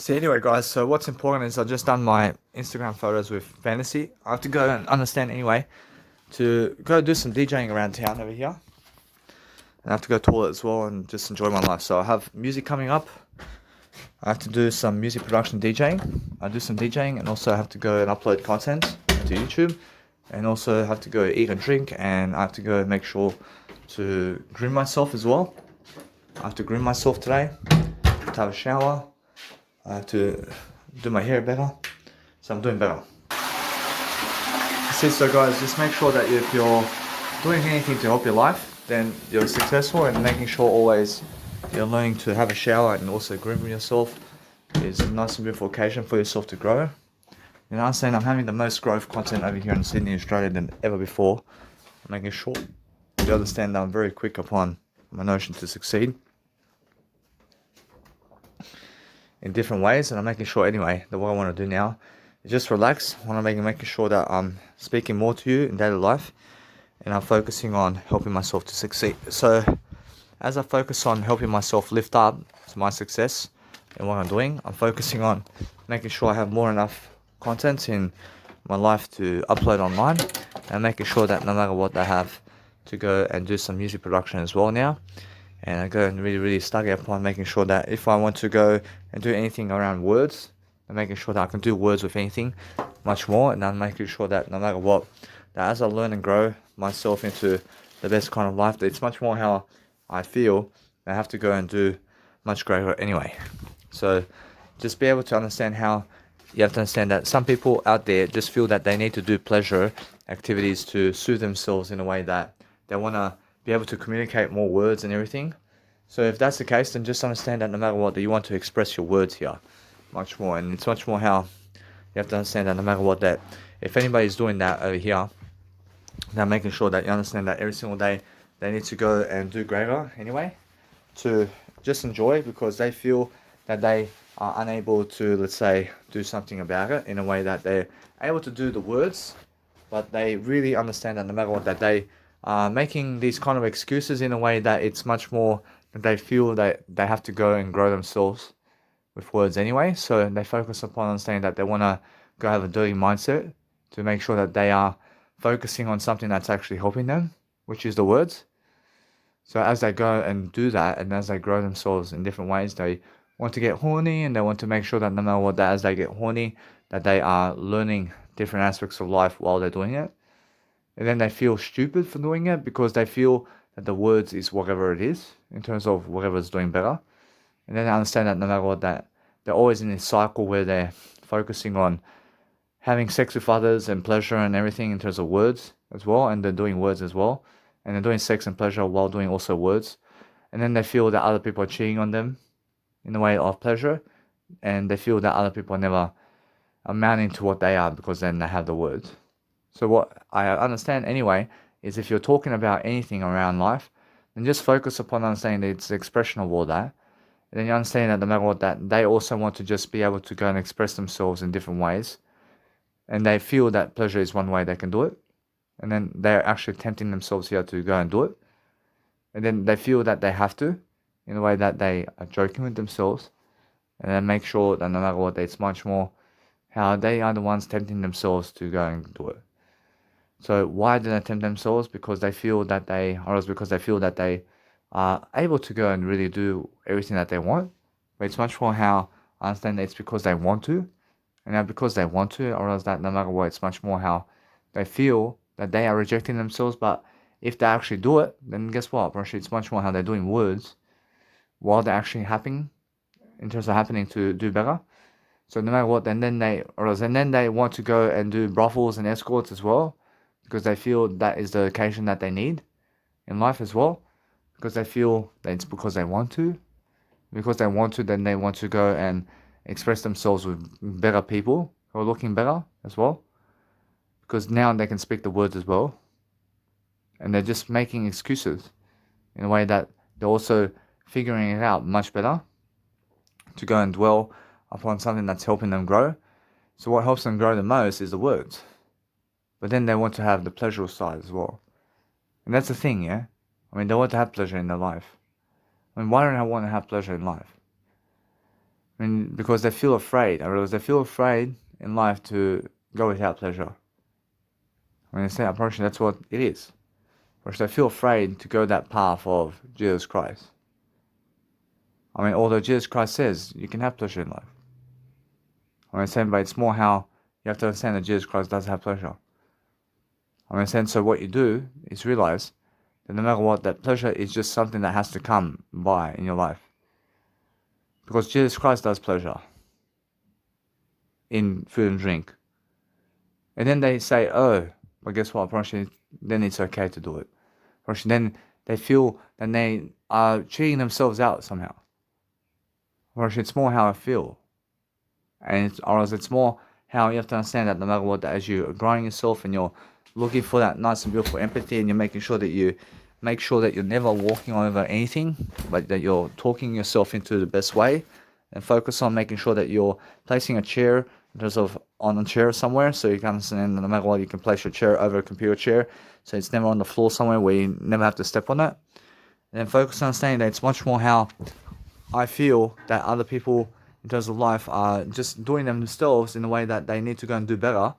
So anyway, guys, so what's important is I've just done my Instagram photos with Fantasy. I have to go and understand anyway to go do some DJing around town over here. And I have to go toilet as well and just enjoy my life. So I have music coming up. I have to do some music production DJing. I do some DJing and also have to go and upload content to YouTube. And also have to go eat and drink, and I have to go and make sure to groom myself as well. I have to groom myself today, to have a shower. I have to do my hair better, so I'm doing better. So guys, just make sure that if you're doing anything to help your life, then you're successful, and making sure always you're learning to have a shower and also grooming yourself is a nice and beautiful occasion for yourself to grow. You know, I'm saying I'm having the most growth content over here in Sydney, Australia than ever before. I'm making sure you understand that I'm very quick upon my notion to succeed in different ways, and I'm making sure anyway that what I want to do now is just relax. I want to making sure that I'm speaking more to you in daily life, and I'm focusing on helping myself to succeed. So as I focus on helping myself lift up to my success in what I'm doing, I'm focusing on making sure I have more enough content in my life to upload online, and making sure that no matter what I have to go and do some music production as well now. And I go and really study upon making sure that if I want to go and do anything around words, I'm making sure that I can do words with anything much more, and I'm making sure that no matter what, that as I learn and grow myself into the best kind of life, that it's much more how I feel, I have to go and do much greater anyway. So just be able to understand how you have to understand that some people out there just feel that they need to do pleasure activities to soothe themselves in a way that they want to be able to communicate more words and everything. So if that's the case, then just understand that no matter what, that you want to express your words here much more. And it's much more how you have to understand that no matter what, that if anybody's doing that over here, they're making sure that you understand that every single day they need to go and do greater anyway, to just enjoy, because they feel that they are unable to, let's say, do something about it in a way that they're able to do the words, but they really understand that no matter what, that they are making these kind of excuses in a way that it's much more that they feel that they have to go and grow themselves with words anyway. So they focus upon understanding that they want to go have a dirty mindset to make sure that they are focusing on something that's actually helping them, which is the words. So as they go and do that, and as they grow themselves in different ways, they want to get horny, and they want to make sure that no matter what, that as they get horny, that they are learning different aspects of life while they're doing it. And then they feel stupid for doing it because they feel that the words is whatever it is in terms of whatever's doing better. And then they understand that no matter what, that they're always in this cycle where they're focusing on having sex with others and pleasure and everything in terms of words as well, and they're doing words as well, and they're doing sex and pleasure while doing also words. And then they feel that other people are cheating on them in the way of pleasure, and they feel that other people are never amounting to what they are because then they have the words. So what I understand anyway is if you're talking about anything around life, then just focus upon understanding that it's the expression of all that. And then you understand that no matter what, that they also want to just be able to go and express themselves in different ways. And they feel that pleasure is one way they can do it. And then they're actually tempting themselves here to go and do it. And then they feel that they have to, in a way that they are joking with themselves. And then make sure that no matter what, it's much more how they are the ones tempting themselves to go and do it. So why do they tempt themselves? Because they feel that they, or else because they feel that they are able to go and really do everything that they want. But it's much more how I understand that it's because they want to. And now because they want to, or else that no matter what, it's much more how they feel that they are rejecting themselves. But if they actually do it, then guess what? Actually, it's much more how they're doing words while they're actually happening, in terms of happening to do better. So no matter what, and then they want to go and do brothels and escorts as well, because they feel that is the occasion that they need in life as well, because they feel that it's because they want to. Because they want to, then they want to go and express themselves with better people who are looking better as well, because now they can speak the words as well. And they're just making excuses in a way that they're also figuring it out much better to go and dwell upon something that's helping them grow. So what helps them grow the most is the words. But then they want to have the pleasurable side as well. And that's the thing, yeah? I mean, they want to have pleasure in their life. I mean, why don't I want to have pleasure in life? I mean, because they feel afraid. I realize they feel afraid in life to go without pleasure. I mean, approaching that's what it is. Because they feel afraid to go that path of Jesus Christ. I mean, although Jesus Christ says you can have pleasure in life. I mean, saying, but it's more how you have to understand that Jesus Christ does have pleasure. I mean, saying, so what you do is realize that no matter what, that pleasure is just something that has to come by in your life. Because Jesus Christ does pleasure in food and drink. And then they say, oh, but guess what? Then it's okay to do it. Then they feel that they are cheating themselves out somehow. It's more how I feel. Or else it's more how you have to understand that no matter what, that as you're growing yourself and you're looking for that nice and beautiful empathy, and you're making sure that you're never walking over anything, but that you're talking yourself into the best way, and focus on making sure that you're placing a chair on a chair somewhere, so you can understand that no matter what, you can place your chair over a computer chair, so it's never on the floor somewhere where you never have to step on it. And then focus on understanding that it's much more how I feel that other people in terms of life are just doing them themselves in a way that they need to go and do better.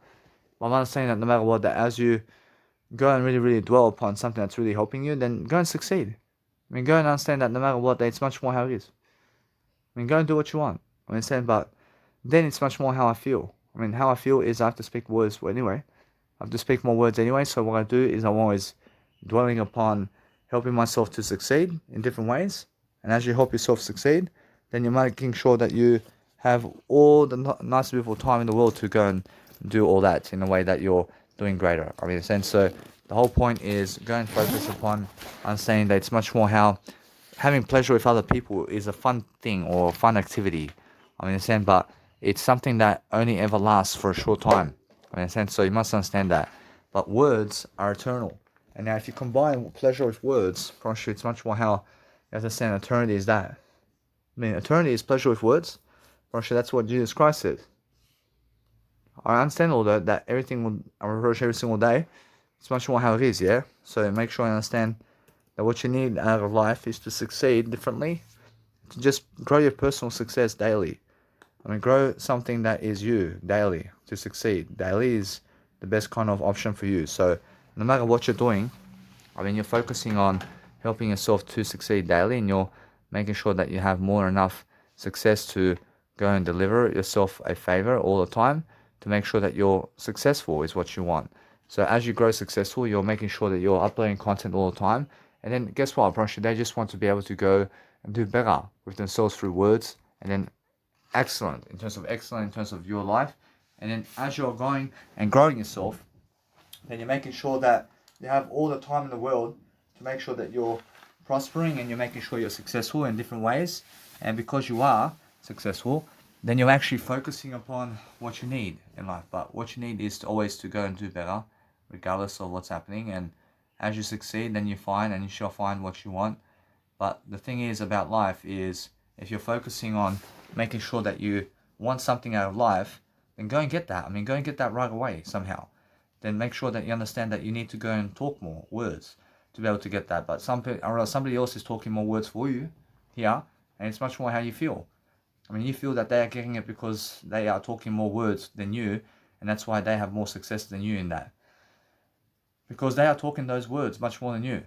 But I'm understanding that no matter what, that as you go and really, really dwell upon something that's really helping you, then go and succeed. I mean, go and understand that no matter what, that it's much more how it is. I mean, go and do what you want. I mean, but then it's much more how I feel. I mean, how I feel is I have to speak words anyway. I have to speak more words anyway. So what I do is I'm always dwelling upon helping myself to succeed in different ways. And as you help yourself succeed, then you're making sure that you have all the nice, beautiful time in the world to go and do all that in a way that you're doing greater. I mean, in a sense, so the whole point is go and focus upon understanding that it's much more how having pleasure with other people is a fun thing or a fun activity. I mean, in a sense, but it's something that only ever lasts for a short time. I mean, in a sense, so you must understand that. But words are eternal. And now if you combine pleasure with words, for sure, it's much more how you understand eternity is that. I mean, eternity is pleasure with words. For sure, that's what Jesus Christ said. I understand all that everything will approach every single day. It's much more how it is, yeah? So make sure I understand that what you need out of life is to succeed differently, to just grow your personal success daily. I mean, grow something that is you daily to succeed. Daily is the best kind of option for you. So no matter what you're doing, I mean, you're focusing on helping yourself to succeed daily, and you're making sure that you have more than enough success to go and deliver yourself a favor all the time to make sure that you're successful is what you want. So as you grow successful, you're making sure that you're uploading content all the time. And then guess what, Brunch? They just want to be able to go and do better with themselves through words, and then excellent in terms of your life. And then as you're going and growing yourself, then you're making sure that you have all the time in the world to make sure that you're prospering and you're making sure you're successful in different ways. And because you are successful, then you're actually focusing upon what you need in life. But what you need is to always to go and do better, regardless of what's happening. And as you succeed, then you find and you shall find what you want. But the thing is about life is if you're focusing on making sure that you want something out of life, then go and get that. I mean, go and get that right away somehow. Then make sure that you understand that you need to go and talk more words to be able to get that. But somebody else is talking more words for you here, and it's much more how you feel. I mean, you feel that they are getting it because they are talking more words than you, and that's why they have more success than you in that. Because they are talking those words much more than you.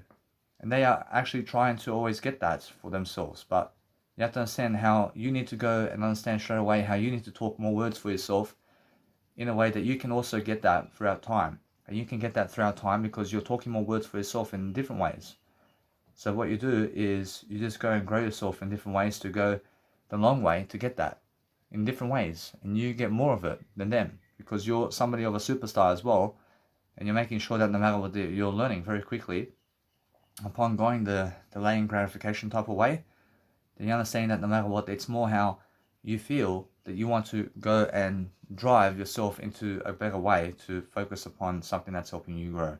And they are actually trying to always get that for themselves. But you have to understand how you need to go and understand straight away how you need to talk more words for yourself in a way that you can also get that throughout time. And you can get that throughout time because you're talking more words for yourself in different ways. So what you do is you just go and grow yourself in different ways to go the long way to get that in different ways. And you get more of it than them because you're somebody of a superstar as well. And you're making sure that no matter what you're learning very quickly, upon going the delaying gratification type of way, then you understand that no matter what, it's more how you feel that you want to go and drive yourself into a better way to focus upon something that's helping you grow.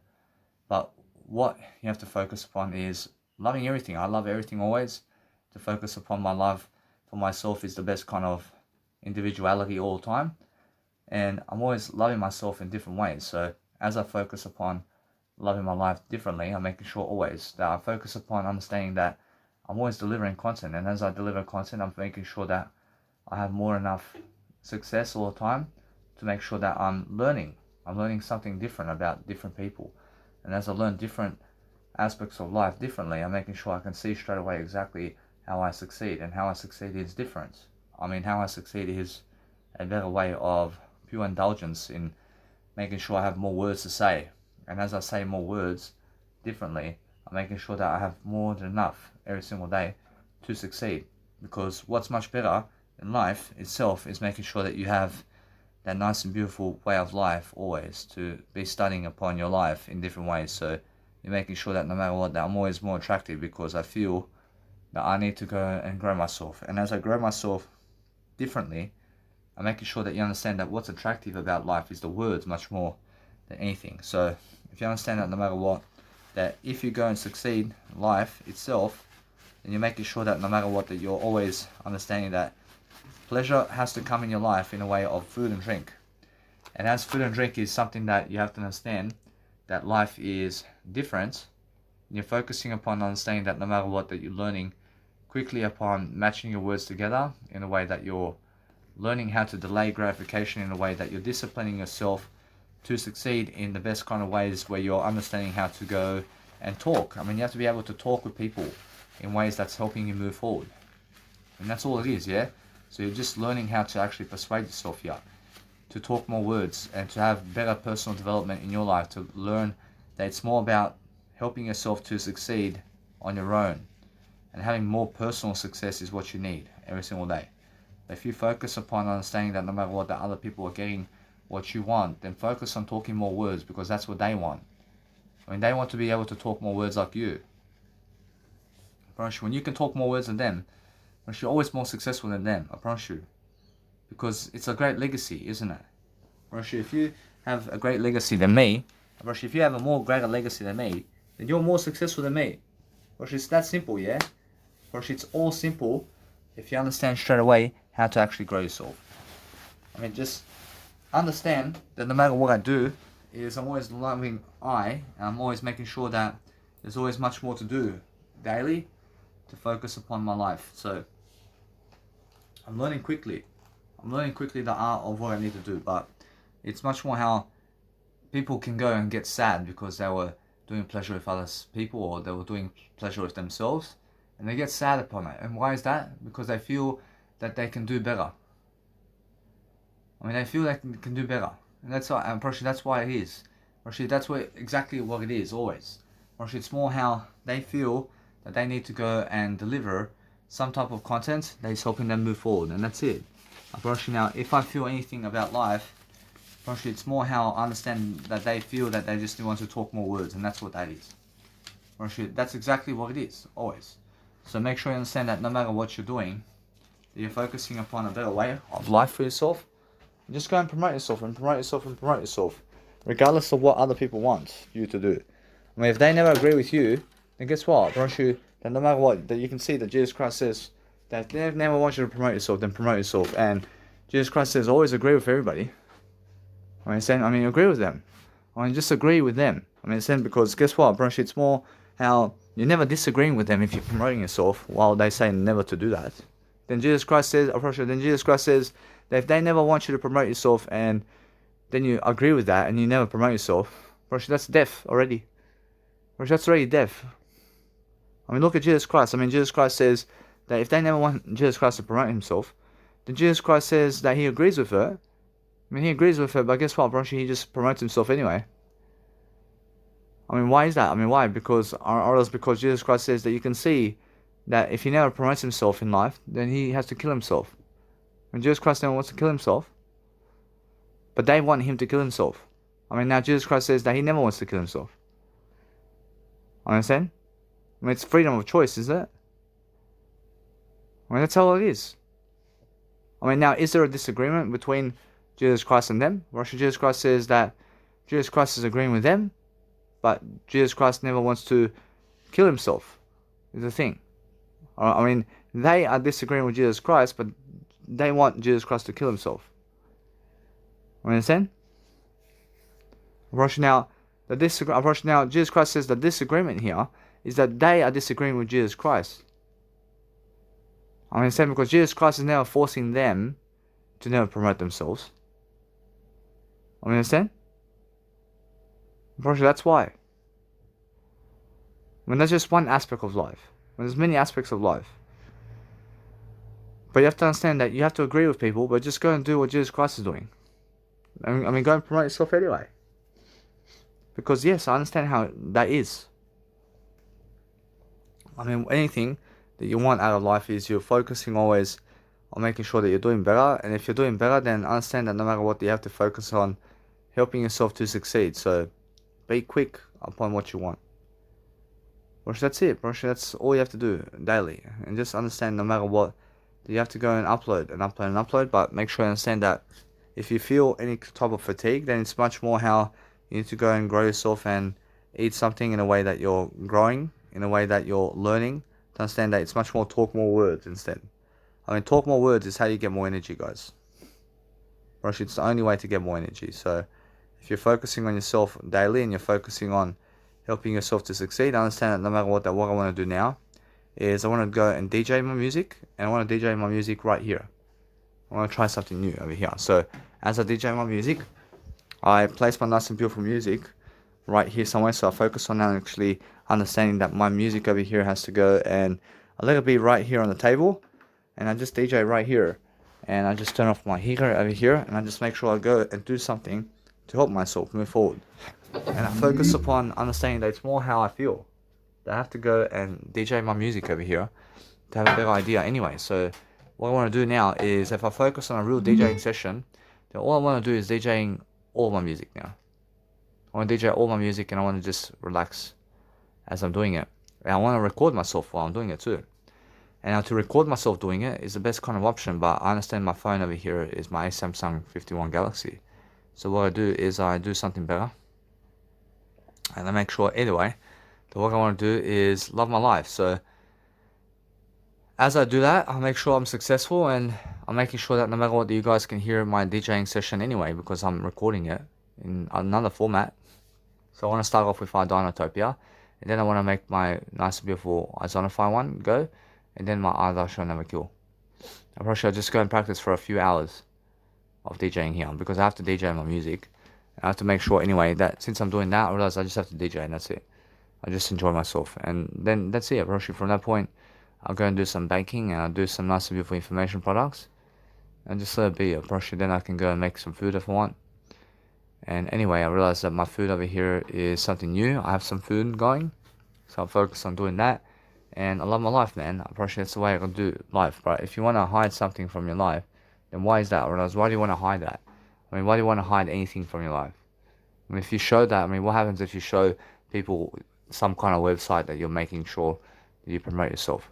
But what you have to focus upon is loving everything. I love everything always. To focus upon my love for myself is the best kind of individuality all the time. And I'm always loving myself in different ways. So as I focus upon loving my life differently, I'm making sure always that I focus upon understanding that I'm always delivering content. And as I deliver content, I'm making sure that I have more enough success all the time to make sure that I'm learning. I'm learning something different about different people. And as I learn different aspects of life differently, I'm making sure I can see straight away exactly how I succeed. And how I succeed is different. I mean, how I succeed is a better way of pure indulgence in making sure I have more words to say. And as I say more words differently, I'm making sure that I have more than enough every single day to succeed. Because what's much better in life itself is making sure that you have that nice and beautiful way of life always, to be studying upon your life in different ways. So you're making sure that no matter what, that I'm always more attractive, because I feel that I need to go and grow myself. And as I grow myself differently, I'm making sure that you understand that what's attractive about life is the words much more than anything. So if you understand that no matter what, that if you go and succeed in life itself, then you're making sure that no matter what, that you're always understanding that pleasure has to come in your life in a way of food and drink. And as food and drink is something that you have to understand, that life is different, you're focusing upon understanding that no matter what, that you're learning quickly upon matching your words together in a way that you're learning how to delay gratification, in a way that you're disciplining yourself to succeed in the best kind of ways, where you're understanding how to go and talk. I mean, you have to be able to talk with people in ways that's helping you move forward. And that's all it is, yeah? So you're just learning how to actually persuade yourself here, to talk more words and to have better personal development in your life, to learn that it's more about helping yourself to succeed on your own. And having more personal success is what you need every single day. If you focus upon understanding that no matter what, that other people are getting what you want, then focus on talking more words, because that's what they want. I mean, they want to be able to talk more words like you. I promise you, when you can talk more words than them, you're always more successful than them, I promise you. Because it's a great legacy, isn't it? I promise you, if you have a great legacy than me, I promise you, if you have a more greater legacy than me, then you're more successful than me. I promise you, it's that simple, yeah? I promise you, it's all simple if you understand straight away how to actually grow yourself. I mean, just understand that no matter what I do, is I'm always loving and I'm always making sure that there's always much more to do daily to focus upon my life. So I'm learning quickly. I'm learning quickly the art of what I need to do, but it's much more how people can go and get sad because they were doing pleasure with other people, or they were doing pleasure with themselves, and they get sad upon it. And why is that? Because they feel that they can do better. I mean, they feel they can do better. And that's why, that's why it is. That's exactly what it is, always. It's more how they feel that they need to go and deliver some type of content that is helping them move forward. And that's it. Now, if I feel anything about life, it's more how I understand that they feel that they just want to talk more words. And that's what that is. That's exactly what it is, always. So make sure you understand that no matter what you're doing, that you're focusing upon a better way of life for yourself. Just go and promote yourself and promote yourself and promote yourself, regardless of what other people want you to do. I mean, if they never agree with you, then guess what? I promise you that no matter what, that you can see that Jesus Christ says that if they never want you to promote yourself, then promote yourself. And Jesus Christ says always agree with everybody. Agree with them. Just agree with them. Because guess what? I promise you, it's more how you're never disagreeing with them if you're promoting yourself while they say never to do that. Then Jesus Christ says, that if they never want you to promote yourself and then you agree with that and you never promote yourself, that's death already. That's already death. Look at Jesus Christ. Jesus Christ says that if they never want Jesus Christ to promote himself, then Jesus Christ says that he agrees with her. He agrees with her, but guess what, he just promotes himself anyway. Why is that? Why? Because Jesus Christ says that you can see that if he never promotes himself in life, then he has to kill himself. Jesus Christ never wants to kill himself, but they want him to kill himself. Now Jesus Christ says that he never wants to kill himself. Understand? It's freedom of choice, isn't it? That's all it is. Now, is there a disagreement between Jesus Christ and them? Jesus Christ says that Jesus Christ is agreeing with them, but Jesus Christ never wants to kill himself, is the thing. They are disagreeing with Jesus Christ, but they want Jesus Christ to kill himself. Understand? Now, Jesus Christ says the disagreement here is that they are disagreeing with Jesus Christ. I mean, saying because Jesus Christ is now forcing them to never promote themselves. I mean, understand? Unfortunately, that's why. I mean, that's just one aspect of life. I mean, there's many aspects of life. But you have to understand that you have to agree with people, but just go and do what Jesus Christ is doing. I mean, go and promote yourself anyway. Because yes, I understand how that is. I mean, anything that you want out of life is you're focusing always on making sure that you're doing better. And if you're doing better, then understand that no matter what, you have to focus on helping yourself to succeed. So be quick upon what you want. That's it, bro. That's all you have to do daily. And just understand no matter what, that you have to go and upload and upload and upload. But make sure you understand that if you feel any type of fatigue, then it's much more how you need to go and grow yourself and eat something in a way that you're growing, in a way that you're learning. To understand that it's much more talk more words instead. I mean, talk more words is how you get more energy, guys. Bro, it's the only way to get more energy. So if you're focusing on yourself daily and you're focusing on helping yourself to succeed, understand that no matter what I want to do now is I want to go and DJ my music, and I want to DJ my music right here. I want to try something new over here. So as I DJ my music, I place my nice and beautiful music right here somewhere. So I focus on actually understanding that my music over here has to go and a little bit right here on the table, and I just DJ right here, and I just turn off my heater over here, and I just make sure I go and do something to help myself move forward. And I focus upon understanding that it's more how I feel. That I have to go and DJ my music over here to have a better idea anyway. So what I want to do now is if I focus on a real DJing session, then all I want to do is DJing all my music now. I want to DJ all my music and I want to just relax as I'm doing it. And I want to record myself while I'm doing it too. And now to record myself doing it is the best kind of option, but I understand my phone over here is my Samsung 51 Galaxy. So what I do is I do something better. And I make sure anyway that what I want to do is love my life. So as I do that, I make sure I'm successful, and I'm making sure that no matter what, you guys can hear my DJing session anyway, because I'm recording it in another format. So I want to start off with Dinotopia, and then I want to make my nice and beautiful Isonify one go, and then my other show Never Kill. I probably should just go and practice for a few hours of DJing here, because I have to DJ my music. I have to make sure anyway that since I'm doing that, I realize I just have to DJ and that's it. I just enjoy myself, and then that's it. Probably from that point, I'll go and do some baking, and I'll do some nice and beautiful information products, and just let it be. Probably then I can go and make some food if I want. And anyway, I realized that my food over here is something new. I have some food going, so I'll focus on doing that. And I love my life, man. Probably that's the way I can do life. But if you want to hide something from your life, then why is that? I realize, why do you want to hide that? I mean, why do you want to hide anything from your life? I mean, if you show that, I mean, what happens if you show people some kind of website that you're making sure that you promote yourself?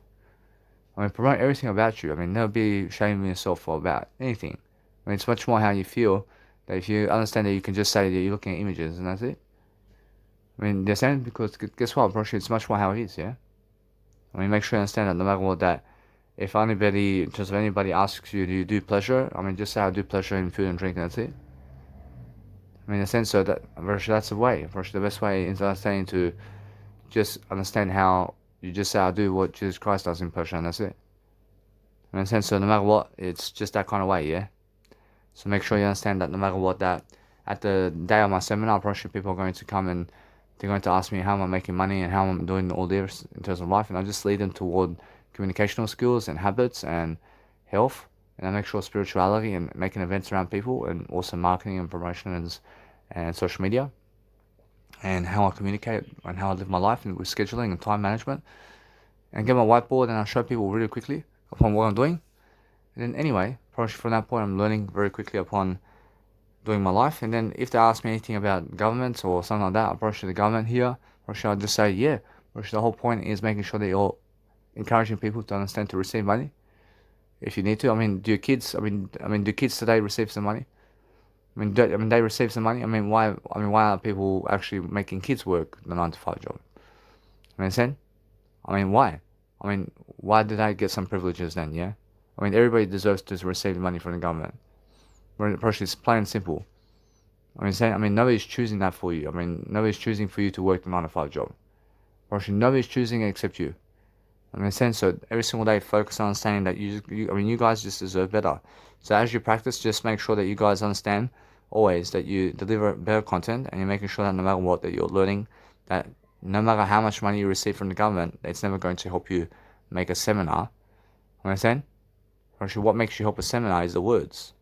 I mean, promote everything about you. I mean, never be shaming yourself for about anything. I mean, it's much more how you feel, that if you understand that you can just say that you're looking at images and that's it. I mean, they're saying, because guess what, bro, it's much more how it is, yeah? I mean, make sure you understand that no matter what, that if anybody asks you, do you do pleasure? I mean, just say I do pleasure in food and drink, and that's it. I mean, in a sense, so that that's the way. The best way is understanding to just understand how you just say I do what Jesus Christ does in pleasure, and that's it. In a sense, so no matter what, it's just that kind of way, yeah. So make sure you understand that no matter what, that at the day of my seminar, probably people are going to come and they're going to ask me how am I making money and how I'm doing all this in terms of life, and I just lead them toward communicational skills and habits and health, and I make sure spirituality and making events around people, and also marketing and promotion and social media, and how I communicate and how I live my life, and with scheduling and time management, and get my whiteboard and I show people really quickly upon what I'm doing. And then anyway, probably from that point I'm learning very quickly upon doing my life. And then if they ask me anything about government or something like that, I'll approach the government here, or should I just say, yeah, or the whole point is making sure that you're encouraging people to understand to receive money if you need to. I mean, do kids today receive some money? I mean, they receive some money. Why are people actually making kids work the 9-to-5 job? I mean, why? Why did I get some privileges then? Yeah, everybody deserves to receive money from the government. But the approach is plain and simple. Nobody's choosing that for you. Nobody's choosing for you to work the 9-to-5 job. Nobody's choosing it except you. I mean, sense. So every single day, focus on understanding that you guys just deserve better. So as you practice, just make sure that you guys understand always that you deliver better content, and you're making sure that no matter what, that you're learning, that no matter how much money you receive from the government, it's never going to help you make a seminar. Understand? Actually, what makes you help a seminar is the words.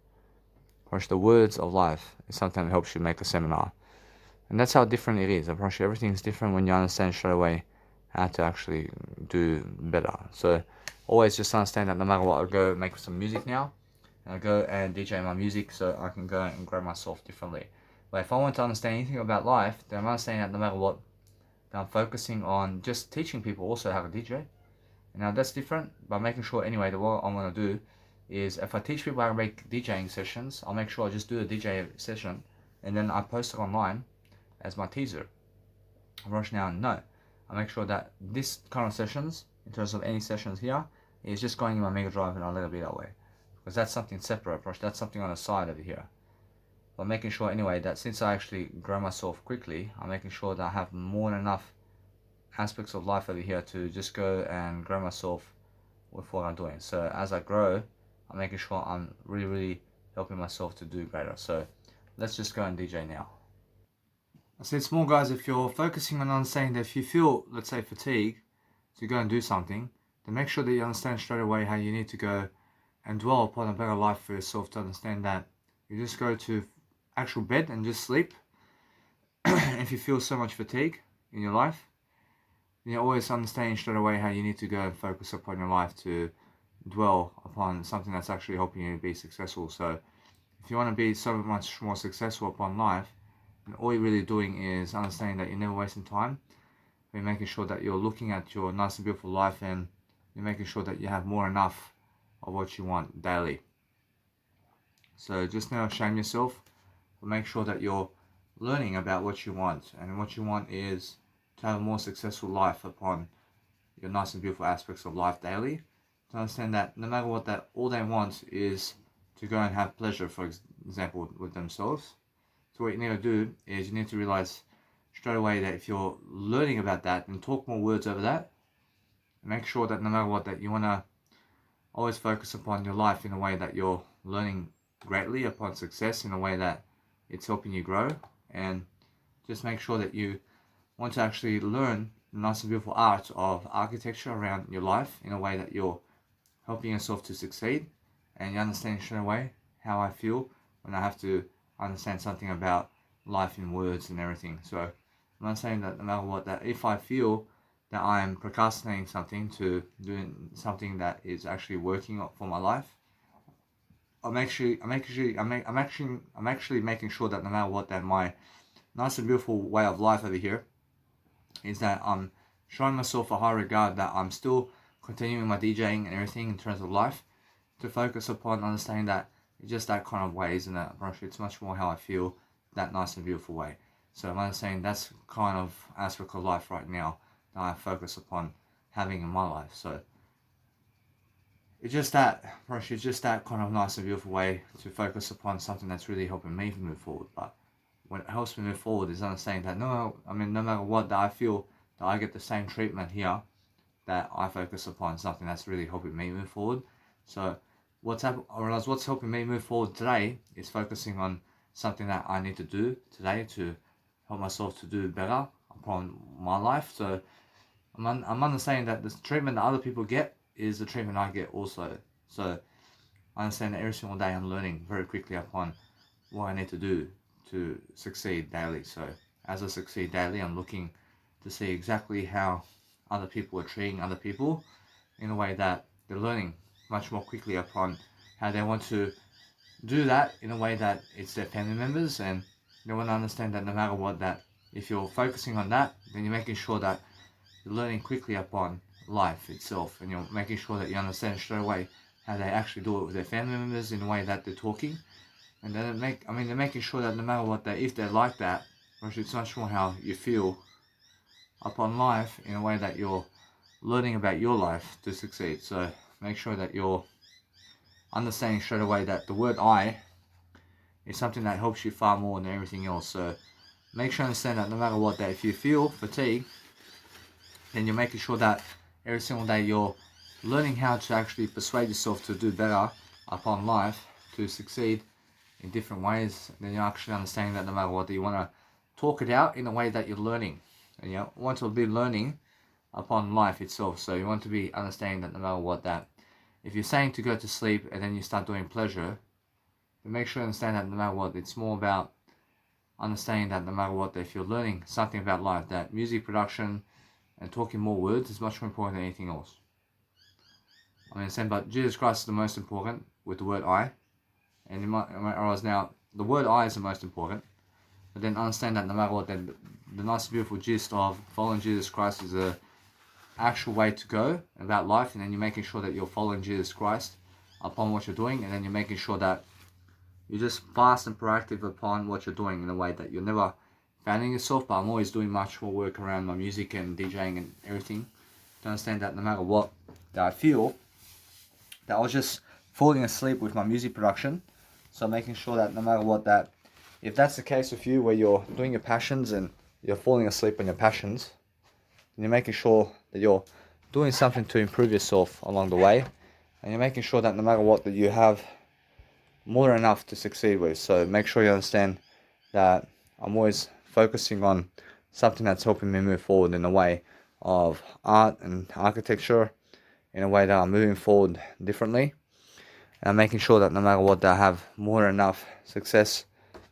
Actually, the words of life is something that helps you make a seminar. And that's how different it is. Actually, everything is different when you understand straight away how to actually do better. So always just understand that no matter what, I'll go make some music now. And I'll go and DJ my music so I can go and grow myself differently. But if I want to understand anything about life, then I'm understanding that no matter what, that I'm focusing on just teaching people also how to DJ. Now that's different, but making sure anyway that what I'm going to do is if I teach people how to make DJing sessions, I'll make sure I just do a DJ session and then I post it online as my teaser. Right now, no. I make sure that this kind of sessions, in terms of any sessions here, is just going in my Mega Drive and I'll let it be that way. Because that's something separate, that's something on the side over here. But making sure anyway that since I actually grow myself quickly, I'm making sure that I have more than enough aspects of life over here to just go and grow myself with what I'm doing. So as I grow, I'm making sure I'm really helping myself to do greater. So let's just go and DJ now. I said, small guys, if you're focusing on understanding that if you feel, let's say, fatigue to go and do something, then make sure that you understand straight away how you need to go and dwell upon a better life for yourself, to understand that you just go to actual bed and just sleep. If you feel so much fatigue in your life, then you're always understanding straight away how you need to go and focus upon your life to dwell upon something that's actually helping you be successful. So if you want to be so much more successful upon life, and all you're really doing is understanding that you're never wasting time. You're making sure that you're looking at your nice and beautiful life, and you're making sure that you have more enough of what you want daily. So just never shame yourself, but make sure that you're learning about what you want. And what you want is to have a more successful life upon your nice and beautiful aspects of life daily. To understand that no matter what, that all they want is to go and have pleasure, for example, with themselves. So what you need to do is you need to realize straight away that if you're learning about that, and talk more words over that, make sure that no matter what, that you want to always focus upon your life in a way that you're learning greatly upon success, in a way that it's helping you grow. And just make sure that you want to actually learn the nice and beautiful art of architecture around your life in a way that you're helping yourself to succeed. And you understand straight away how I feel when I have to understand something about life in words and everything. So I'm not saying that no matter what, that if I feel that I'm procrastinating something to doing something that is actually working for my life, I'm actually making sure that no matter what, that my nice and beautiful way of life over here is that I'm showing myself a high regard, that I'm still continuing my DJing and everything in terms of life, to focus upon understanding that it's just that kind of way, isn't it? It's much more how I feel, that nice and beautiful way. So I'm understanding that's kind of aspect of life right now that I focus upon having in my life. So it's just that kind of nice and beautiful way to focus upon something that's really helping me move forward. But what helps me move forward is understanding that no matter what, that I feel that I get the same treatment here, that I focus upon something that's really helping me move forward. So what's helping me move forward today is focusing on something that I need to do today to help myself to do better upon my life. So I'm understanding that the treatment that other people get is the treatment I get also. So I understand that every single day I'm learning very quickly upon what I need to do to succeed daily. So as I succeed daily, I'm looking to see exactly how other people are treating other people in a way that they're learning much more quickly upon how they want to do that in a way that it's their family members, and they want to understand that no matter what, that if you're focusing on that, then you're making sure that you're learning quickly upon life itself, and you're making sure that you understand straight away how they actually do it with their family members in the way that they're talking. And then they're making sure that no matter what, that if they're like that, it's much more how you feel upon life in a way that you're learning about your life to succeed. So make sure that you're understanding straight away that the word I is something that helps you far more than everything else. So make sure you understand that no matter what, that if you feel fatigue, then you're making sure that every single day you're learning how to actually persuade yourself to do better upon life, to succeed in different ways, then you're actually understanding that no matter what, you want to talk it out in a way that you're learning. And you want to be learning upon life itself. So you want to be understanding that no matter what, that if you're saying to go to sleep and then you start doing pleasure, then make sure you understand that no matter what, it's more about understanding that no matter what, if you're learning something about life, that music production and talking more words is much more important than anything else. I mean, but Jesus Christ is the most important with the word I. And you might realize now, the word I is the most important. But then understand that no matter what, then the nice beautiful gist of following Jesus Christ is a actual way to go about life. And then you're making sure that you're following Jesus Christ upon what you're doing. And then you're making sure that you're just fast and proactive upon what you're doing in a way that you're never fanning yourself. But I'm always doing much more work around my music and DJing and everything to understand that no matter what, that I feel that I was just falling asleep with my music production. So making sure that no matter what, that if that's the case with you, where you're doing your passions and you're falling asleep on your passions, then you're making sure that you're doing something to improve yourself along the way, and you're making sure that no matter what, that you have more than enough to succeed with. So make sure you understand that I'm always focusing on something that's helping me move forward in a way of art and architecture, in a way that I'm moving forward differently. And I'm making sure that no matter what, that I have more than enough success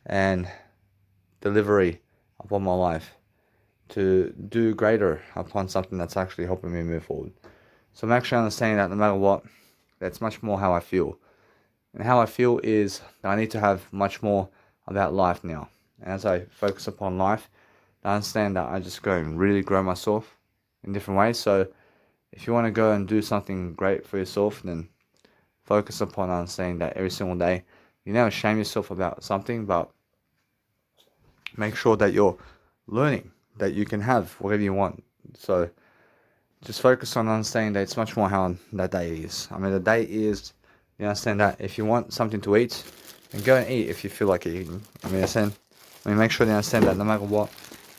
and delivery upon my life to do greater upon something that's actually helping me move forward. So I'm actually understanding that no matter what, that's much more how I feel. And how I feel is that I need to have much more about life now. And as I focus upon life, I understand that I just go and really grow myself in different ways. So if you want to go and do something great for yourself, then focus upon understanding that every single day, you never shame yourself about something, but make sure that you're learning, that you can have whatever you want. So just focus on understanding that it's much more how that day is. I mean, the day is, you understand that if you want something to eat, then go and eat if you feel like eating. Make sure they understand that no matter what,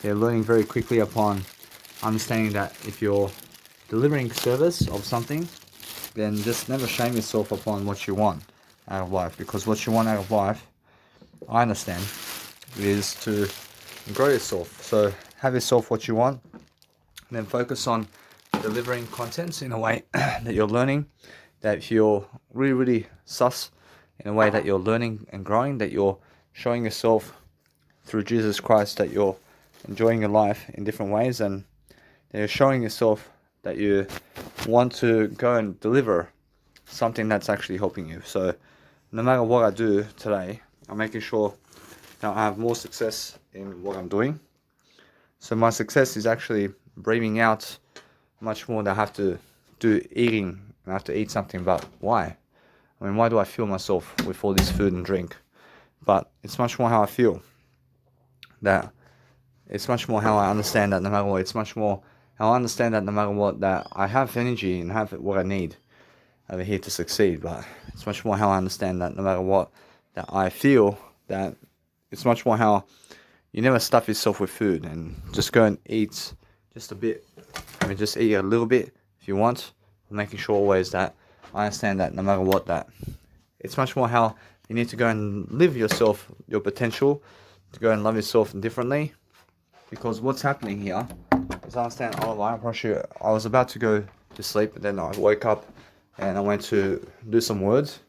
they're learning very quickly upon understanding that if you're delivering service of something, then just never shame yourself upon what you want out of life. Because what you want out of life, I understand, is to grow yourself. So have yourself what you want, and then focus on delivering contents in a way that you're learning, that if you're really, really sus in a way that you're learning and growing, that you're showing yourself through Jesus Christ that you're enjoying your life in different ways, and that you're showing yourself that you want to go and deliver something that's actually helping you. So no matter what I do today, I'm making sure that I have more success in what I'm doing. So my success is actually breathing out much more than I have to do eating. I have to eat something, but why? I mean, why do I fuel myself with all this food and drink? But it's much more how I feel. That it's much more how I understand that no matter what, it's much more how I understand that no matter what, that I have energy and have what I need over here to succeed. But it's much more how I understand that no matter what, that I feel that it's much more how you never stuff yourself with food and just go and eat just a bit. I mean, just eat a little bit if you want, making sure always that I understand that no matter what, that it's much more how you need to go and live yourself, your potential, to go and love yourself differently. Because what's happening here is I understand, I was about to go to sleep, but then I woke up and I went to do some words,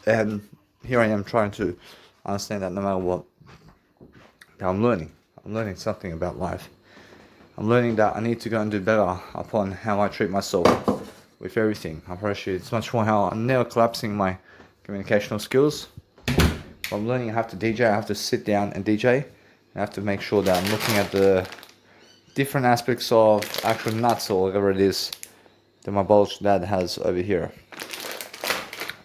and here I am trying to understand that no matter what, that I'm learning something about life. I'm learning that I need to go and do better upon how I treat myself with everything. I promise you, it's much more how I'm never collapsing my communicational skills. I'm learning I have to DJ, I have to sit down and DJ. I have to make sure that I'm looking at the different aspects of actual nuts or whatever it is that my Polish dad has over here.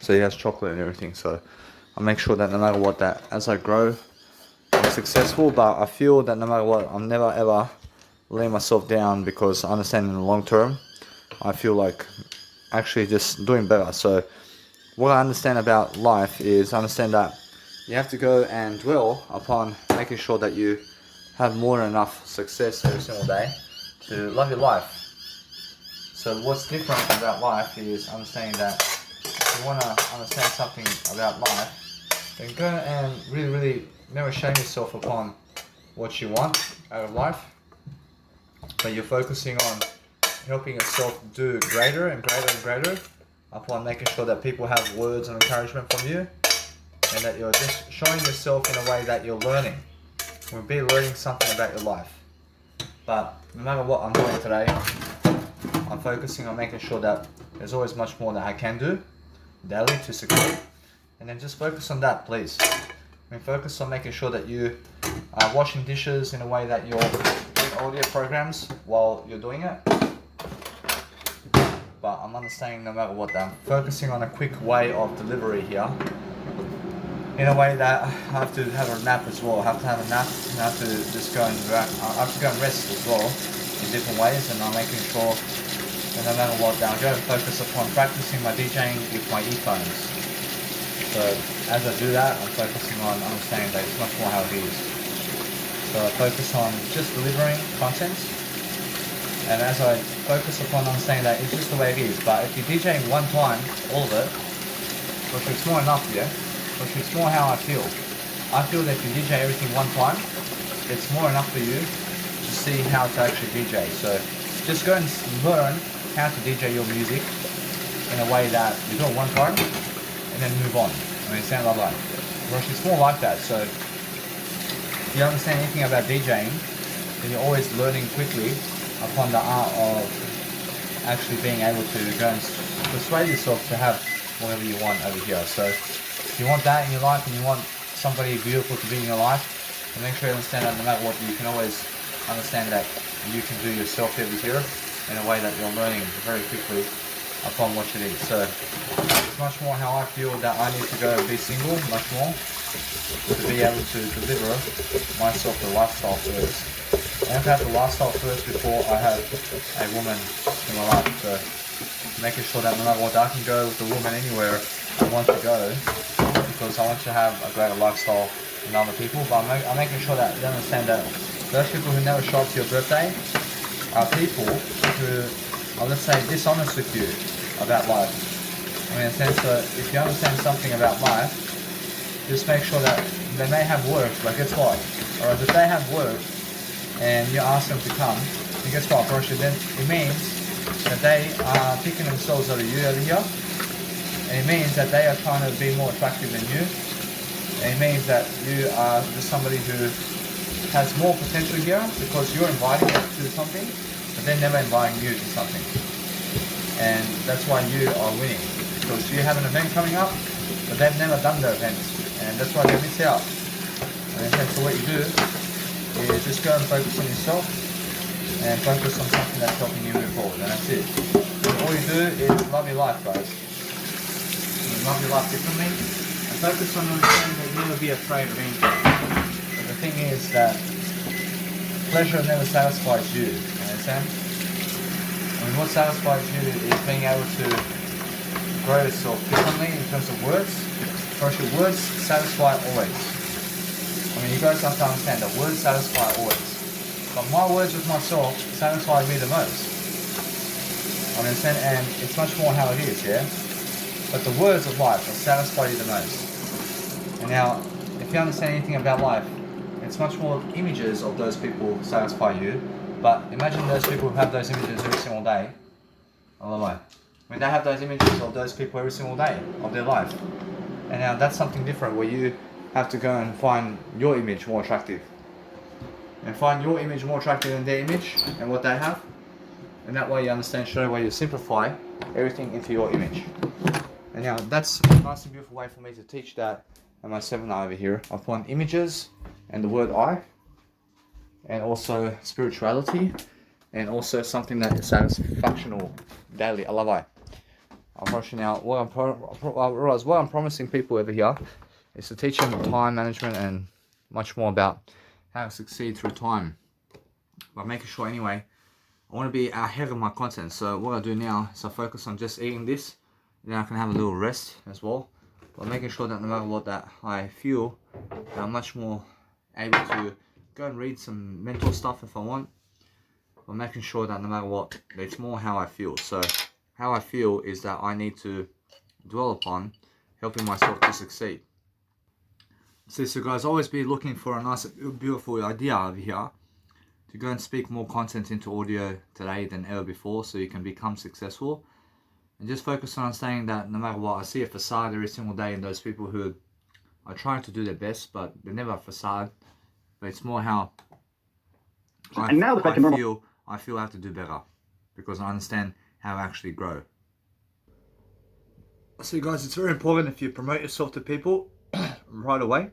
So he has chocolate and everything. So I make sure that no matter what, that as I grow, I'm successful. But I feel that no matter what, I'm never ever laying myself down, because I understand in the long term, I feel like actually just doing better. So what I understand about life is I understand that you have to go and dwell upon making sure that you have more than enough success every single day to love your life. So what's different about life is understanding that if you want to understand something about life, then go and really never shame yourself upon what you want out of life, but you're focusing on helping yourself do greater and greater upon making sure that people have words of encouragement from you, and that you're just showing yourself in a way that you're learning. We'll be learning something about your life. But no matter what I'm doing today, I'm focusing on making sure that there's always much more that I can do daily to succeed. And then just focus on that, please. Focus on making sure that you are washing dishes in a way that you're doing audio programs while you're doing it. But I'm understanding no matter what, that I'm focusing on a quick way of delivery here, in a way that I have to have a nap as well. I have to have a nap, and I have to just go and rest as well in different ways, and I'm making sure that no matter what, that I'm going to focus upon practicing my DJing with my earphones. So as I do that, I'm focusing on understanding that it's much more how it is. So I focus on just delivering content, and as I focus upon understanding that it's just the way it is. But if you're DJing one time, all of it, which it's more enough, yeah? Which it's more how I feel. I feel that if you DJ everything one time, it's more enough for you to see how to actually DJ. So just go and learn how to DJ your music in a way that you do it one time, and then move on. It sounds like that. Which it's more like that. So if you understand anything about DJing, then you're always learning quickly upon the art of actually being able to go and persuade yourself to have whatever you want over here. So if you want that in your life and you want somebody beautiful to be in your life, then make sure you understand that no matter what, you can always understand that you can do yourself over here in a way that you're learning very quickly upon what it is. So it's much more how I feel that I need to go and be single, much more, to be able to deliver myself the lifestyle first. I have to have the lifestyle first before I have a woman in my life. So making sure that no matter what, I can go with the woman anywhere I want to go, because I want to have a greater lifestyle than other people. But I'm making sure that you understand that those people who never show up to your birthday are people who are, let's say, dishonest with you about life. In a sense that if you understand something about life, just make sure that they may have work, but guess what? Or if they have work and you ask them to come, and guess what, bro? Then it means that they are picking themselves over you over here. And it means that they are trying to be more attractive than you. And it means that you are just somebody who has more potential here because you're inviting them to something, but they're never inviting you to something. And that's why you are winning, because you have an event coming up, but they've never done the event, and that's why they miss out. And so what you do is just go and focus on yourself and focus on something that's helping you move forward, and that's it. And all you do is love your life, guys. You love your life differently, and focus on understanding that you'll never be afraid of anything. But the thing is that pleasure never satisfies you, you understand? What satisfies you is being able to grow yourself differently in terms of words. First, your words satisfy always. You guys have to understand that words satisfy always. But my words with myself satisfy me the most. Understand? And it's much more how it is, yeah? But the words of life will satisfy you the most. And now, if you understand anything about life, it's much more images of those people satisfy you. But imagine those people who have those images every single day. They have those images of those people every single day of their life. And now that's something different, where you have to go and find your image more attractive. And find your image more attractive than their image and what they have. And that way you understand straight away, you simplify everything into your image. And now that's a nice and beautiful way for me to teach that in my seminar over here. Upon images and the word I. And also spirituality, and also something that is satisfactional daily. Unfortunately, now what I'm promising people over here is to teach them time management and much more about how to succeed through time. But making sure anyway, I want to be ahead of my content. So what I do now is I focus on just eating this, and then I can have a little rest as well. But making sure that no matter what, that I feel that I'm much more able to go and read some mental stuff if I want. but making sure that no matter what, it's more how I feel. So how I feel is that I need to dwell upon helping myself to succeed. So guys, always be looking for a nice, beautiful idea over here to go and speak more content into audio today than ever before, so you can become successful. And just focus on saying that no matter what, I see a facade every single day in those people who are trying to do their best, but they're never a facade. But it's more how I feel I have to do better, because I understand how I actually grow. So guys, it's very important if you promote yourself to people right away.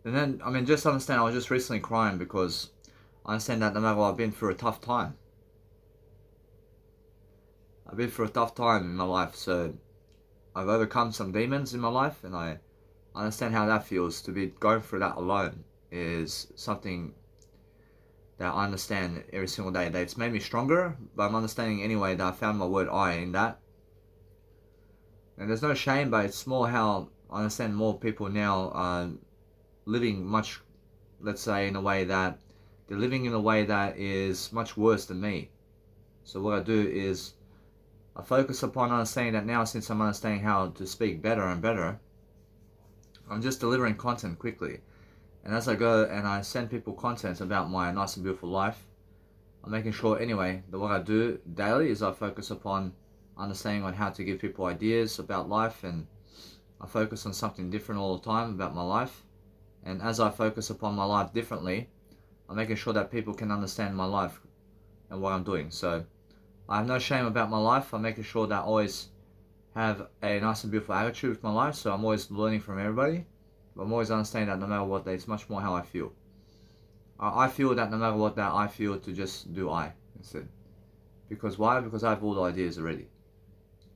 And then, I mean, just understand, I was just recently crying because I understand that no matter what, I've been through a tough time. I've been through a tough time in my life, so I've overcome some demons in my life, and I understand how that feels. To be going through that alone is something that I understand every single day. That it's made me stronger, but I'm understanding anyway that I found my word I in that. And there's no shame, but it's more how I understand more people now are living much, let's say, in a way that they're living in a way that is much worse than me. So what I do is I focus upon understanding that now, since I'm understanding how to speak better and better, I'm just delivering content quickly. And as I go and I send people content about my nice and beautiful life, I'm making sure anyway that what I do daily is I focus upon understanding on how to give people ideas about life, and I focus on something different all the time about my life. And as I focus upon my life differently, I'm making sure that people can understand my life and what I'm doing. So I have no shame about my life. I'm making sure that I always have a nice and beautiful attitude with my life. So I'm always learning from everybody. But I'm always understanding that no matter what, it's much more how I feel. I feel that no matter what, that I feel to just do I instead. Because why? Because I have all the ideas already.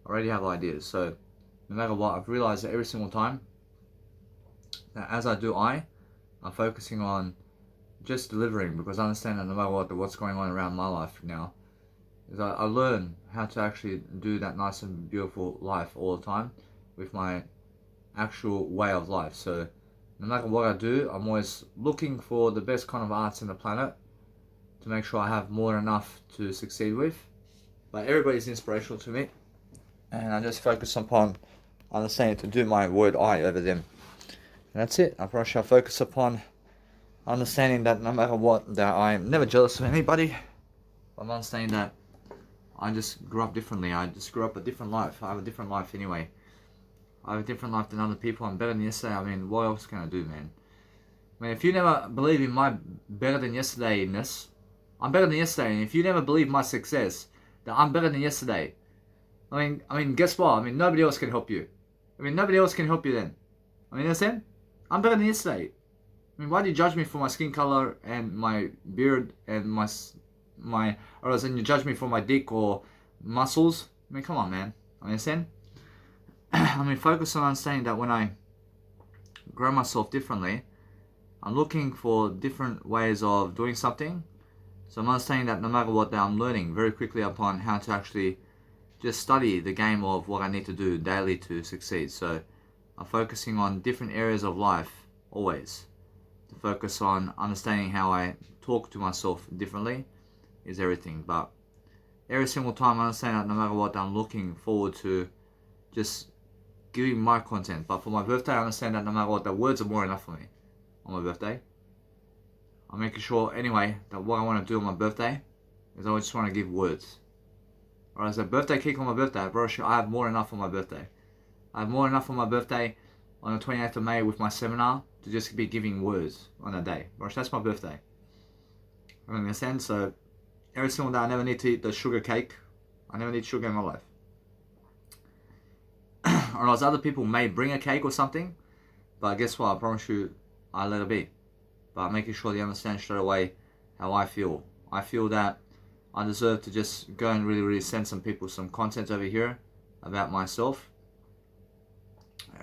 I already have ideas. So no matter what, I've realized that every single time that as I do I'm focusing on just delivering, because I understand that no matter what, what's going on around my life now, is I learn how to actually do that nice and beautiful life all the time with my actual way of life. So no matter what I do, I'm always looking for the best kind of arts in the planet to make sure I have more than enough to succeed with. But everybody's inspirational to me, and I just focus upon understanding to do my word I over them. And that's it. I shall focus upon understanding that no matter what, that I'm never jealous of anybody. I'm understanding that I just grew up differently. I just grew up a different life. I have a different life anyway. I have a different life than other people. I'm better than yesterday. I mean, what else can I do, man? I mean, if you never believe in my better than yesterday-ness, I'm better than yesterday. And if you never believe my success, that I'm better than yesterday, I mean, guess what? I mean, nobody else can help you. I mean, nobody else can help you then. I mean, you understand? I'm better than yesterday. I mean, why do you judge me for my skin color and my beard and my, or else you judge me for my dick or muscles? I mean, come on, man. I understand? I mean, focus on understanding that when I grow myself differently, I'm looking for different ways of doing something. So I'm understanding that no matter what, that I'm learning very quickly upon how to actually just study the game of what I need to do daily to succeed. So I'm focusing on different areas of life always. To focus on understanding how I talk to myself differently is everything. But every single time I understand that no matter what, I'm looking forward to just giving my content. But for my birthday, I understand that no matter what, the words are more enough for me on my birthday. I'm making sure anyway that what I want to do on my birthday is I just want to give words. Or as a birthday cake on my birthday, bro, I have more than enough on my birthday. I have more than enough on my birthday on the 28th of May with my seminar to just be giving words on a day. Bro, that's my birthday. I understand? So every single day I never need to eat the sugar cake. I never need sugar in my life. Or else other people may bring a cake or something, but guess what? I promise you, I let it be. But I'm making sure they understand straight away how I feel. I feel that I deserve to just go and really send some people some content over here about myself.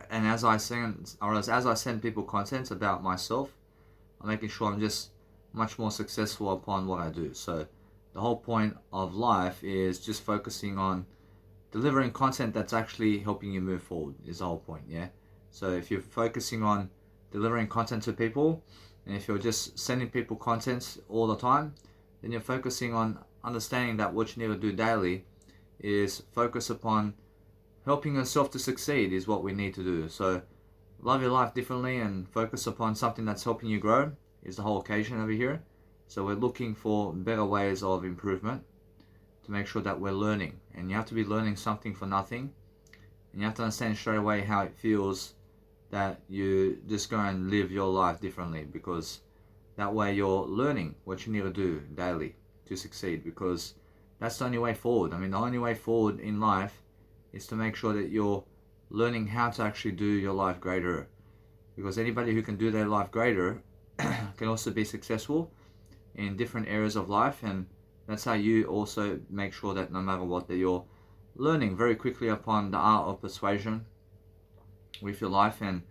And as I send people content about myself, I'm making sure I'm just much more successful upon what I do. So the whole point of life is just focusing on delivering content that's actually helping you move forward is the whole point, yeah? So if you're focusing on delivering content to people, and if you're just sending people content all the time, then you're focusing on understanding that what you need to do daily is focus upon helping yourself to succeed is what we need to do. So love your life differently and focus upon something that's helping you grow is the whole occasion over here. So we're looking for better ways of improvement to make sure that we're learning. And you have to be learning something for nothing. And you have to understand straight away how it feels that you just go and live your life differently, because that way you're learning what you need to do daily to succeed, because that's the only way forward. I mean, the only way forward in life is to make sure that you're learning how to actually do your life greater, because anybody who can do their life greater can also be successful in different areas of life. And that's how you also make sure that no matter what, that you're learning very quickly upon the art of persuasion with your life. And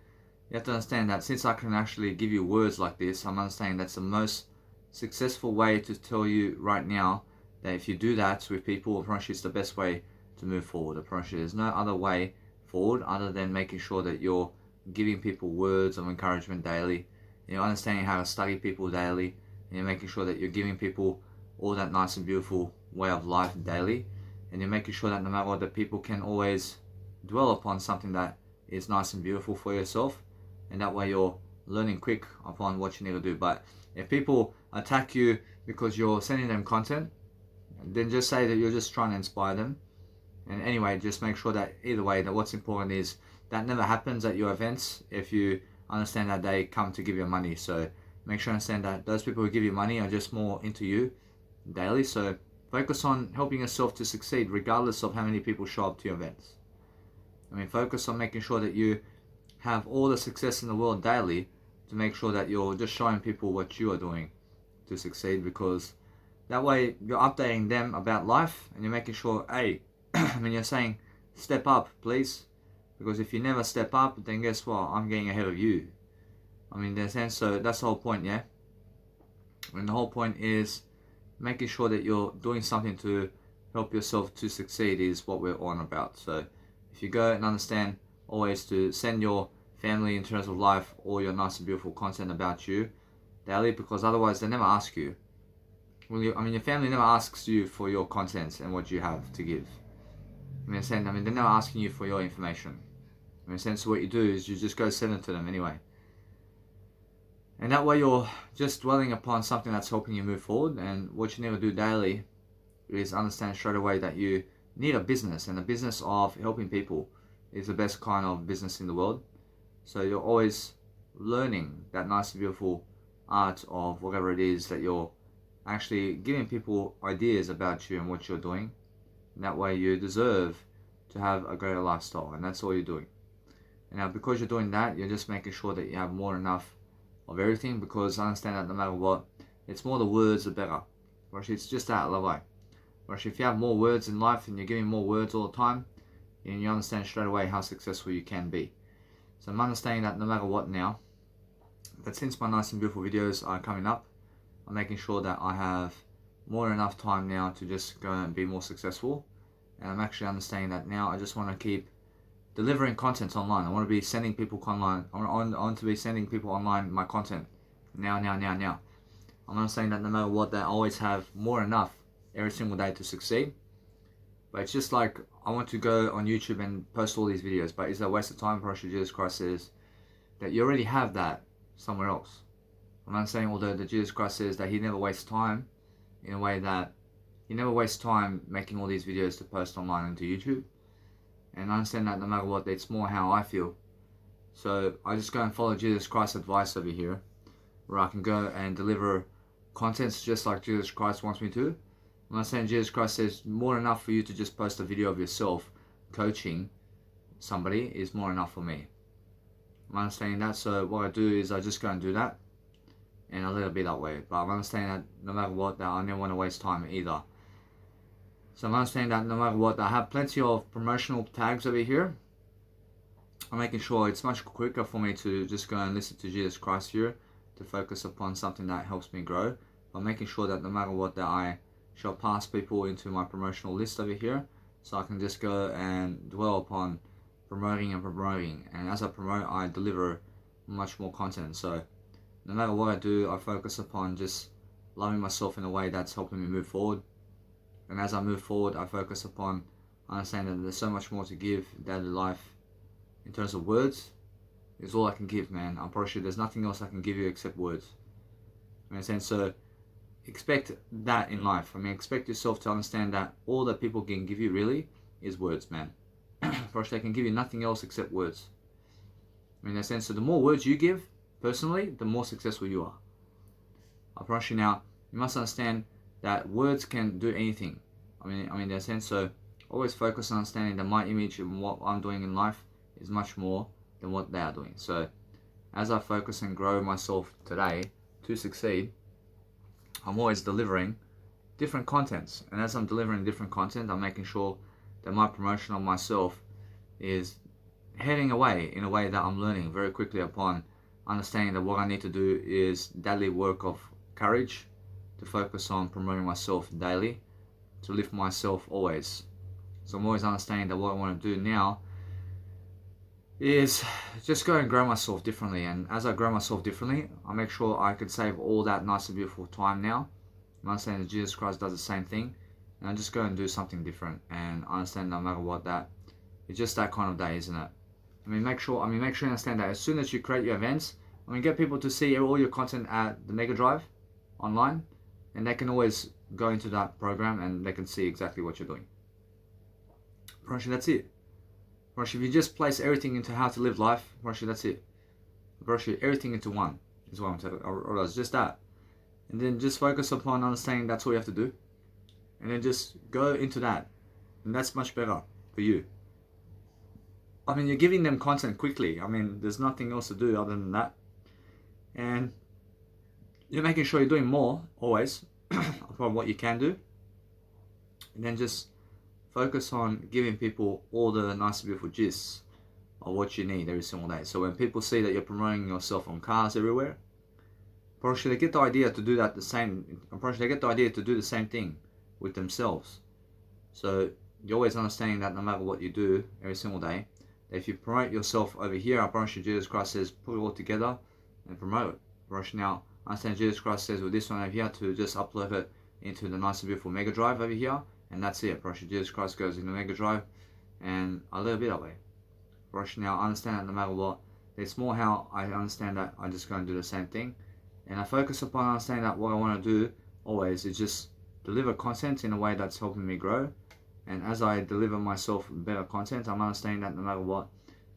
you have to understand that since I can actually give you words like this, I'm understanding that's the most successful way to tell you right now that if you do that with people, I promise you it's the best way to move forward. I promise you there's no other way forward other than making sure that you're giving people words of encouragement daily, you're understanding how to study people daily, and you're making sure that you're giving people all that nice and beautiful way of life daily, and you're making sure that no matter what, that people can always dwell upon something that is nice and beautiful for yourself, and that way you're learning quick upon what you need to do. But if people attack you because you're sending them content, then just say that you're just trying to inspire them. And anyway, just make sure that either way, that what's important is that never happens at your events if you understand that they come to give you money. So make sure you understand that those people who give you money are just more into you daily. So focus on helping yourself to succeed regardless of how many people show up to your events. I mean, focus on making sure that you have all the success in the world daily, to make sure that you're just showing people what you are doing to succeed, because that way you're updating them about life and you're making sure, hey, I mean, you're saying step up please, because if you never step up, then guess what, I'm getting ahead of you. I mean, in a sense, so that's the whole point, yeah. And the whole point is making sure that you're doing something to help yourself to succeed is what we're on about. So if you go and understand always to send your family in terms of life all your nice and beautiful content about you daily, because otherwise they never ask you. I mean, your family never asks you for your content and what you have to give. I mean, they're never asking you for your information. I mean, so what you do is you just go send it to them anyway. And that way you're just dwelling upon something that's helping you move forward. And what you need to do daily is understand straight away that you need a business, and the business of helping people is the best kind of business in the world. So you're always learning that nice and beautiful art of whatever it is that you're actually giving people ideas about you and what you're doing. And that way you deserve to have a greater lifestyle, and that's all you're doing. And now because you're doing that, you're just making sure that you have more than enough of everything, because I understand that no matter what, it's more the words the better. Or actually it's just that way. Or actually if you have more words in life and you're giving more words all the time, and you understand straight away how successful you can be. So I'm understanding that no matter what now, that since my nice and beautiful videos are coming up, I'm making sure that I have more than enough time now to just go and be more successful. And I'm actually understanding that now I just want to keep delivering content online. I want to be sending people online. I want to be sending people online my content now. I'm understanding that no matter what, that I always have more than enough every single day to succeed. But it's just like, I want to go on YouTube and post all these videos, but is that a waste of time? Probably Jesus Christ says that you already have that somewhere else. I'm not saying, although that Jesus Christ says that he never wastes time, in a way that he never wastes time making all these videos to post online into YouTube. And I understand that no matter what, it's more how I feel. So I just go and follow Jesus Christ's advice over here, where I can go and deliver contents just like Jesus Christ wants me to. I'm not saying Jesus Christ says more than enough for you to just post a video of yourself coaching somebody is more enough for me. I'm understanding that, so what I do is I just go and do that, and I let it be that way. But I'm understanding that no matter what, that I never want to waste time either. So I'm understanding that no matter what, I have plenty of promotional tags over here. I'm making sure it's much quicker for me to just go and listen to Jesus Christ here, to focus upon something that helps me grow. I'm making sure that no matter what, that I shall pass people into my promotional list over here, so I can just go and dwell upon promoting. And as I promote, I deliver much more content. So no matter what I do, I focus upon just loving myself in a way that's helping me move forward. And as I move forward, I focus upon understanding that there's so much more to give in daily life. In terms of words, is all I can give, man. I'm pretty sure there's nothing else I can give you except words. You understand? So expect that in life. I mean, expect yourself to understand that all that people can give you really is words, man. Pretty sure they can give you nothing else except words. I mean, in a sense, so the more words you give, personally, the more successful you are. I promise you now, you must understand that words can do anything. I mean, in a sense, so always focus on understanding that my image and what I'm doing in life is much more than what they are doing. So as I focus and grow myself today to succeed, I'm always delivering different contents. And as I'm delivering different content, I'm making sure that my promotion of myself is heading away in a way that I'm learning very quickly upon understanding that what I need to do is daily work of courage to focus on promoting myself daily, to lift myself always. So I'm always understanding that what I want to do now is just go and grow myself differently. And as I grow myself differently, I make sure I can save all that nice and beautiful time now. I'm understanding that Jesus Christ does the same thing, and I just go and do something different. And I understand no matter what, that it's just that kind of day, isn't it? Make sure you understand that as soon as you create your events, get people to see all your content at the Mega Drive online, and they can always go into that program and they can see exactly what you're doing. Pretty that's it. If you just place everything into how to live life, that's it. Everything into one is what I'm telling you. Or it's just that. And then just focus upon understanding that's all you have to do. And then just go into that. And that's much better for you. You're giving them content quickly. There's nothing else to do other than that. And you're making sure you're doing more, always, from what you can do. And then just focus on giving people all the nice and beautiful gists of what you need every single day. So when people see that you're promoting yourself on cars everywhere, probably they get the idea to do that to do the same thing with themselves. So you're always understanding that no matter what you do every single day, that if you promote yourself over here, I promise you Jesus Christ says put it all together and promote it. Probably now understand Jesus Christ says with this one over here to just upload it into the nice and beautiful Mega Drive over here. And that's it. Probably Jesus Christ goes in the Mega Drive, and I live a bit that way. Probably now I understand that no matter what, it's more how I understand that I just go and do the same thing, and I focus upon understanding that what I want to do always is just deliver content in a way that's helping me grow. And as I deliver myself better content, I'm understanding that no matter what,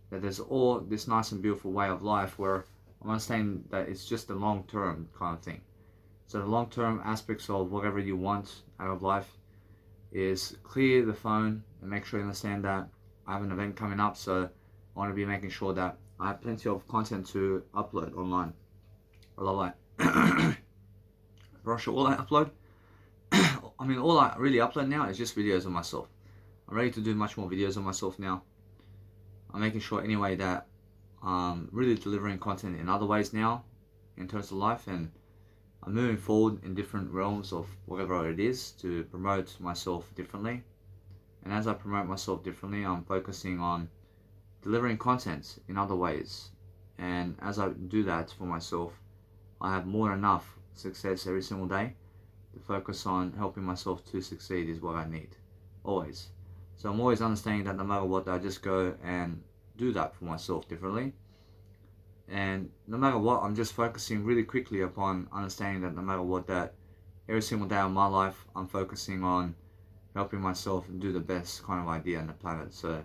that there's all this nice and beautiful way of life where I'm understanding that it's just a long-term kind of thing. So the long-term aspects of whatever you want out of life is clear the phone and make sure you understand that I have an event coming up, so I want to be making sure that I have plenty of content to upload online. All I upload, all I really upload now is just videos of myself. I'm ready to do much more videos of myself now. I'm making sure anyway that I'm really delivering content in other ways now in terms of life, and I'm moving forward in different realms of whatever it is to promote myself differently. And as I promote myself differently, I'm focusing on delivering content in other ways. And as I do that for myself, I have more than enough success every single day to focus on helping myself to succeed is what I need, always. So I'm always understanding that no matter what, I just go and do that for myself differently. And no matter what, I'm just focusing really quickly upon understanding that no matter what, that every single day of my life, I'm focusing on helping myself do the best kind of idea on the planet. So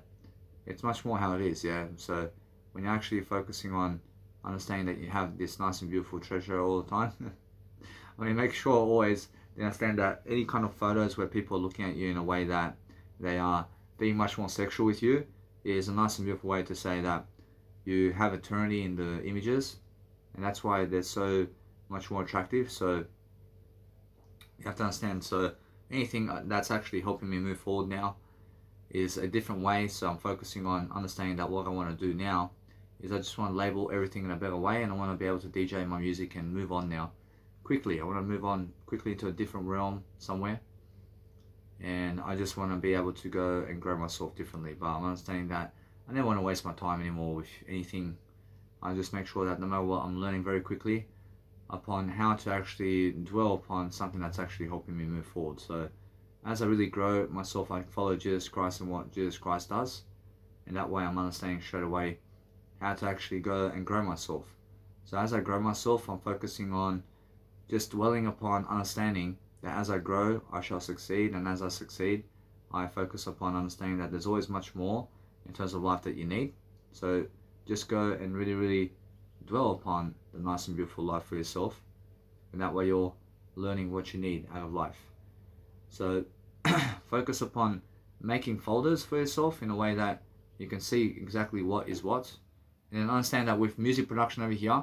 it's much more how it is, yeah. So when you're actually focusing on understanding that you have this nice and beautiful treasure all the time, make sure always you understand that any kind of photos where people are looking at you in a way that they are being much more sexual with you is a nice and beautiful way to say that you have eternity in the images, and that's why they're so much more attractive. So you have to understand, so anything that's actually helping me move forward now is a different way. So I'm focusing on understanding that what I want to do now is I just want to label everything in a better way, and I want to be able to DJ my music and move on now quickly. I want to move on quickly into a different realm somewhere, and I just want to be able to go and grow myself differently. But I'm understanding that I never want to waste my time anymore with anything. I just make sure that no matter what, I'm learning very quickly. upon how to actually dwell upon something that's actually helping me move forward. So as I really grow myself, I follow Jesus Christ and what Jesus Christ does. And that way I'm understanding straight away how to actually go and grow myself. So as I grow myself, I'm focusing on just dwelling upon understanding that as I grow, I shall succeed. And as I succeed, I focus upon understanding that there's always much more in terms of life that you need. So just go and really, really dwell upon the nice and beautiful life for yourself. And that way you're learning what you need out of life. So focus upon making folders for yourself in a way that you can see exactly what is what. And then understand that with music production over here,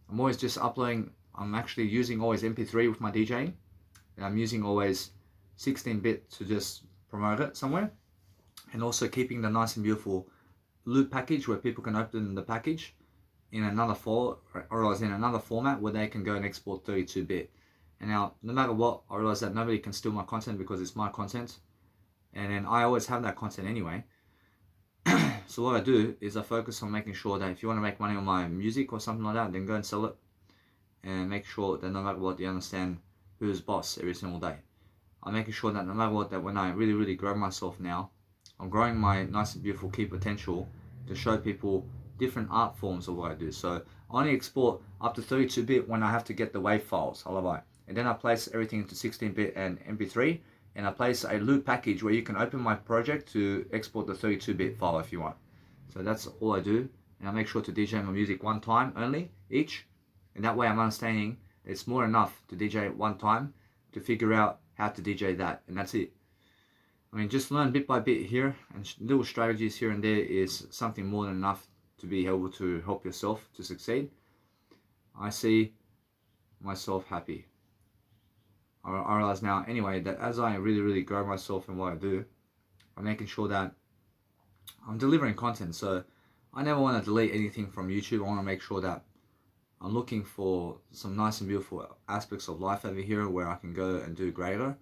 I'm always just uploading, I'm actually using always MP3 with my DJing. And I'm using always 16-bit to just promote it somewhere. And also keeping the nice and beautiful loop package where people can open the package in another file, or in another format where they can go and export 32-bit. And now, no matter what, I realize that nobody can steal my content because it's my content. And then I always have that content anyway. So what I do is I focus on making sure that if you want to make money on my music or something like that, then go and sell it. And make sure that no matter what, you understand who's boss every single day. I'm making sure that no matter what, that when I really, really grow myself now, I'm growing my nice and beautiful key potential to show people different art forms of what I do. So I only export up to 32-bit when I have to get the WAV files, and then I place everything into 16-bit and MP3, and I place a loop package where you can open my project to export the 32-bit file if you want. So that's all I do, and I make sure to DJ my music one time only, each, and that way I'm understanding it's more enough to DJ one time to figure out how to DJ that, and that's it. I mean, just learn bit by bit here, and little strategies here and there is something more than enough to be able to help yourself to succeed. I see myself happy. I realize now anyway that as I really, really grow myself in what I do, I'm making sure that I'm delivering content. So I never want to delete anything from YouTube. I want to make sure that I'm looking for some nice and beautiful aspects of life over here where I can go and do greater.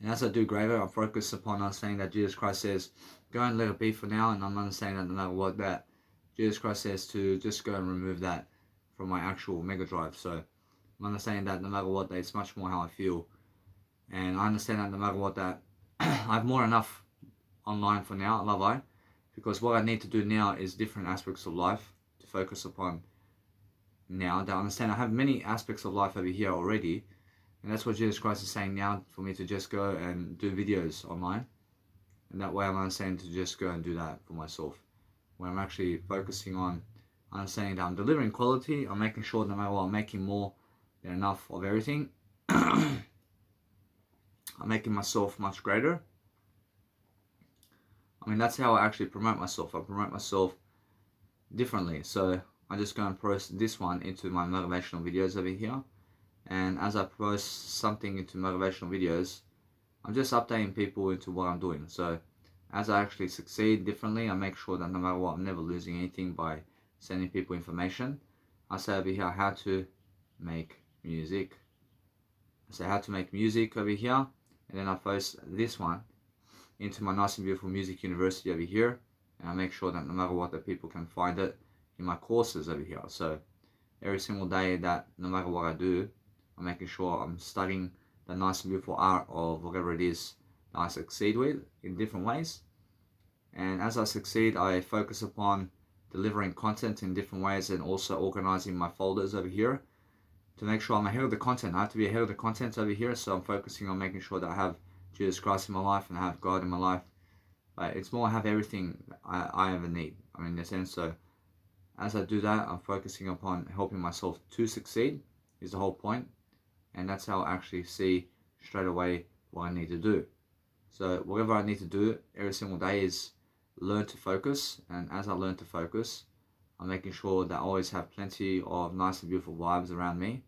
And as I do greater, I focus upon understanding that Jesus Christ says, go and let it be for now. And I'm understanding that no matter what, that Jesus Christ says to just go and remove that from my actual Mega Drive. So I'm understanding that no matter what, that it's much more how I feel. And I understand that no matter what, that I have more enough online for now, love I. Because what I need to do now is different aspects of life to focus upon now. That I understand I have many aspects of life over here already. And that's what Jesus Christ is saying now, for me to just go and do videos online. And that way I'm understanding to just go and do that for myself. When I'm actually focusing on understanding that I'm delivering quality, I'm making sure no matter what, I'm making more than enough of everything. I'm making myself much greater. I mean, that's how I actually promote myself. I promote myself differently. So I just go and post this one into my motivational videos over here. And as I post something into motivational videos, I'm just updating people into what I'm doing. So as I actually succeed differently, I make sure that no matter what, I'm never losing anything by sending people information. I say over here how to make music. I say how to make music over here, and then I post this one into my nice and beautiful music university over here, and I make sure that no matter what, that people can find it in my courses over here. So every single day, that no matter what I do, I'm making sure I'm studying the nice and beautiful art of whatever it is that I succeed with in different ways. And as I succeed, I focus upon delivering content in different ways, and also organizing my folders over here to make sure I'm ahead of the content. I have to be ahead of the content over here, so I'm focusing on making sure that I have Jesus Christ in my life and I have God in my life. But it's more I have everything I ever need. I mean, in a sense. So as I do that, I'm focusing upon helping myself to succeed is the whole point. And that's how I actually see straight away what I need to do. So whatever I need to do every single day is learn to focus. And as I learn to focus, I'm making sure that I always have plenty of nice and beautiful vibes around me.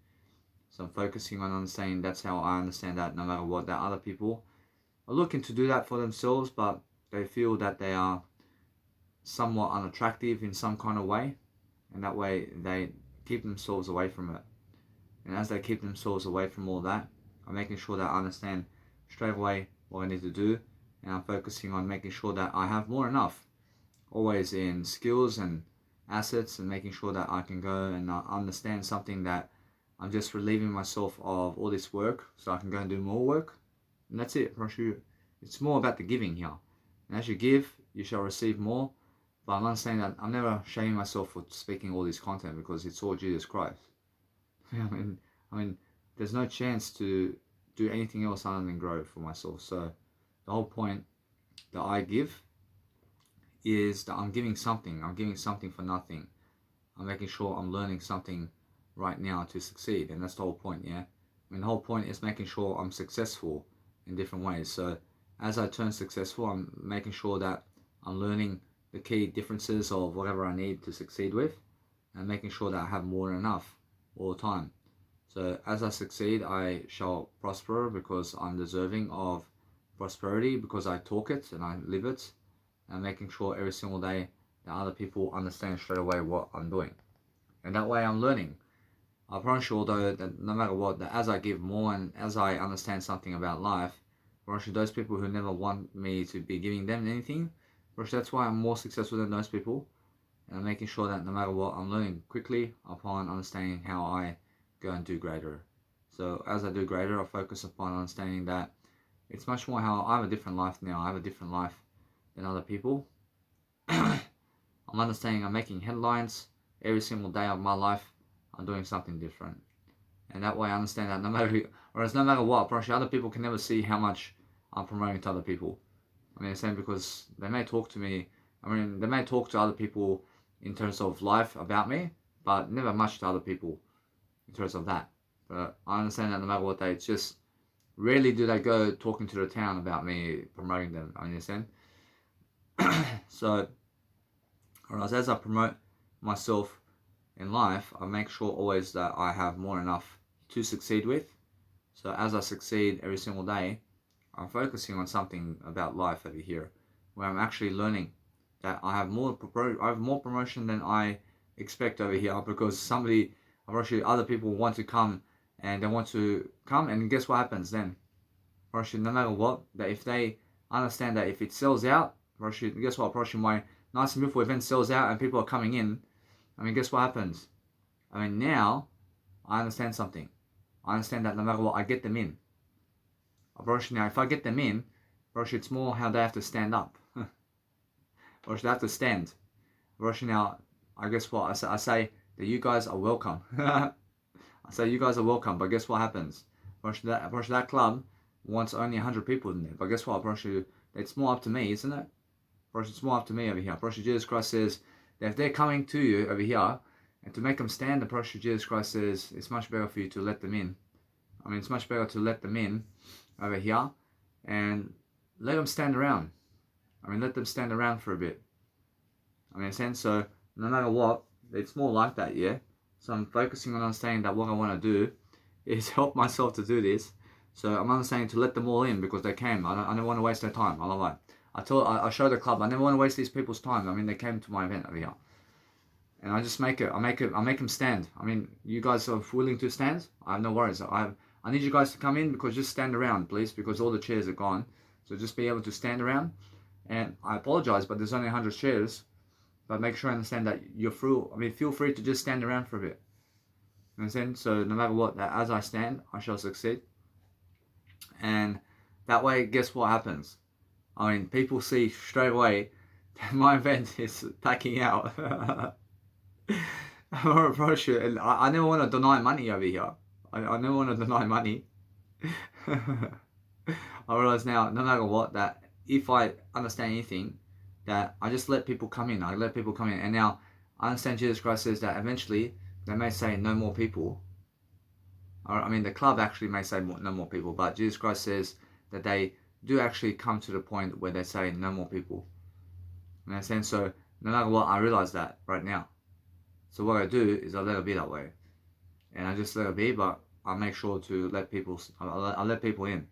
So I'm focusing on understanding that's how I understand that no matter what, that other people are looking to do that for themselves, but they feel that they are somewhat unattractive in some kind of way. And that way they keep themselves away from it. And as they keep themselves away from all that, I'm making sure that I understand straight away what I need to do. And I'm focusing on making sure that I have more enough, always in skills and assets, and making sure that I can go and understand something that I'm just relieving myself of all this work so I can go and do more work. And that's it. It's more about the giving here. And as you give, you shall receive more. But I'm understanding that I'm never shaming myself for speaking all this content because it's all Jesus Christ. I mean, there's no chance to do anything else other than grow for myself. So the whole point that I give is that I'm giving something. I'm giving something for nothing. I'm making sure I'm learning something right now to succeed, and that's the whole point. Yeah, I mean, the whole point is making sure I'm successful in different ways. So as I turn successful, I'm making sure that I'm learning the key differences of whatever I need to succeed with, and making sure that I have more than enough all the time. So as I succeed, I shall prosper because I'm deserving of prosperity, because I talk it and I live it, and making sure every single day that other people understand straight away what I'm doing. And that way I'm learning. I promise you, although, that no matter what, that as I give more and as I understand something about life, for those people who never want me to be giving them anything, that's why I'm more successful than those people. And I'm making sure that no matter what, I'm learning quickly upon understanding how I go and do greater. So as I do greater, I focus upon understanding that it's much more how I have a different life now. I have a different life than other people. I'm understanding I'm making headlines every single day of my life. I'm doing something different. And that way I understand that no matter what, probably other people can never see how much I'm promoting to other people. I mean, same because they may talk to me, they may talk to other people in terms of life about me, but never much to other people in terms of that. But I understand that no matter what, it's just rarely do they go talking to the town about me promoting them. I understand. So, as I promote myself in life, I make sure always that I have more than enough to succeed with. So as I succeed every single day, I'm focusing on something about life over here, where I'm actually learning that I have more promotion than I expect over here, because other people want to come, and they want to come, and guess what happens then? No matter what, that if they understand that if it sells out, guess what? My Nice and Beautiful event sells out and people are coming in. Guess what happens? Now I understand something. I understand that no matter what, I get them in. Now, if I get them in, it's more how they have to stand up. They have to stand. Now, I guess what? I say that you guys are welcome. I say you guys are welcome, but guess what happens? That club wants only 100 people in there. But guess what? It's more up to me, isn't it? It's more up to me over here. Jesus Christ says that if they're coming to you over here, and to make them stand, the Jesus Christ says it's much better for you to let them in. It's much better to let them in over here and let them stand around. Let them stand around for a bit. So no matter what, it's more like that, yeah? So I'm focusing on understanding that what I want to do is help myself to do this. So I'm understanding to let them all in because they came. I don't want to waste their time. I don't like. I show the club. I never want to waste these people's time. They came to my event over here. And I just make them stand. You guys are willing to stand? I have no worries. I need you guys to come in because just stand around, please, because all the chairs are gone. So just be able to stand around. And I apologize, but there's only 100 chairs. But make sure I understand that you're through. Feel free to just stand around for a bit. You understand? So no matter what, as I stand, I shall succeed. And that way, guess what happens? People see straight away that my event is packing out. And I never want to deny money over here. I never want to deny money. I realize now, no matter what, that if I understand anything, that I just let people come in. And now I understand Jesus Christ says that eventually they may say no more people. The club actually may say no more people, but Jesus Christ says that they do actually come to the point where they say no more people. You understand? So no matter what, I realize that right now. So what I do is I let it be that way, and I just let it be. But I make sure to let people in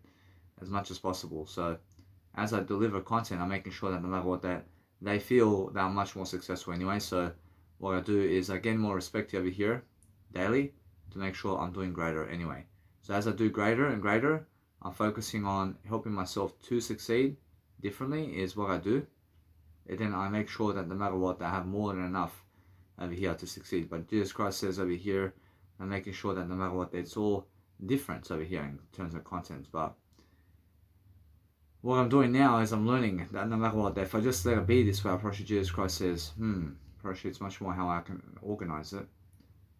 as much as possible. So as I deliver content, I'm making sure that no matter what, that they feel that I'm much more successful anyway. So what I do is I gain more respect over here daily to make sure I'm doing greater anyway. So as I do greater and greater, I'm focusing on helping myself to succeed differently is what I do. And then I make sure that no matter what, I have more than enough over here to succeed. But Jesus Christ says over here and making sure that no matter what, it's all different over here in terms of content. But what I'm doing now is I'm learning that no matter what, if I just let it be this way, Prophet Jesus Christ says, Prophet, it's much more how I can organize it.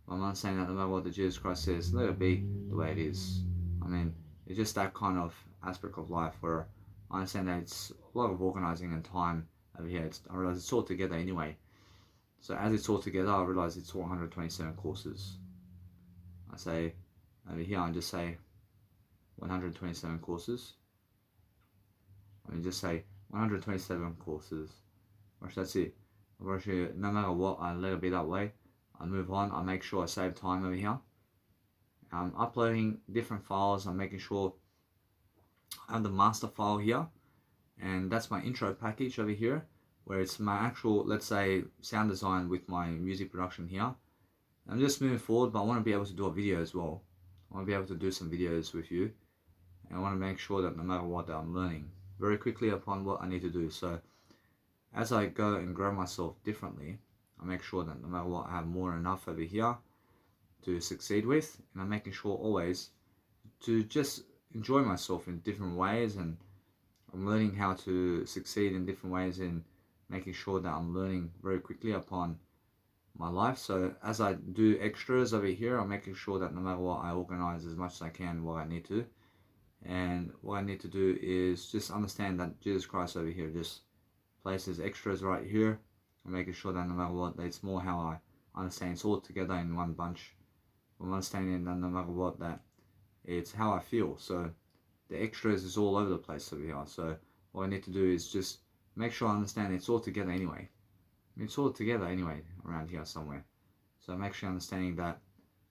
I'm not saying that no matter what the Jesus Christ says, let it be the way it is. I mean, it's just that kind of aspect of life where I understand that it's a lot of organizing and time over here. I realize it's all together anyway. So as it's all together, I realize it's 127 courses. I say over here, I just say 127 courses. I mean, just say 127 courses. That's it. No matter what, I let it be that way. I move on. I make sure I save time over here. I'm uploading different files. I'm making sure I have the master file here, and that's my intro package over here, where it's my actual, let's say, sound design with my music production here. I'm just moving forward, but I want to be able to do a video as well. I want to be able to do some videos with you, and I want to make sure that no matter what, that I'm learning very quickly upon what I need to do. So as I go and grow myself differently, I make sure that no matter what, I have more than enough over here to succeed with, and I'm making sure always to just enjoy myself in different ways, and I'm learning how to succeed in different ways, in making sure that I'm learning very quickly upon my life. So as I do extras over here, I'm making sure that no matter what, I organize as much as I can what I need to. And what I need to do is just understand that Jesus Christ over here just places extras right here. I'm making sure that no matter what, that it's more how I understand it's all together in one bunch. I'm understanding that no matter what, that it's how I feel. So the extras is all over the place over here. So what I need to do is just make sure I understand it's all together anyway. It's all together anyway around here somewhere. So I'm actually understanding that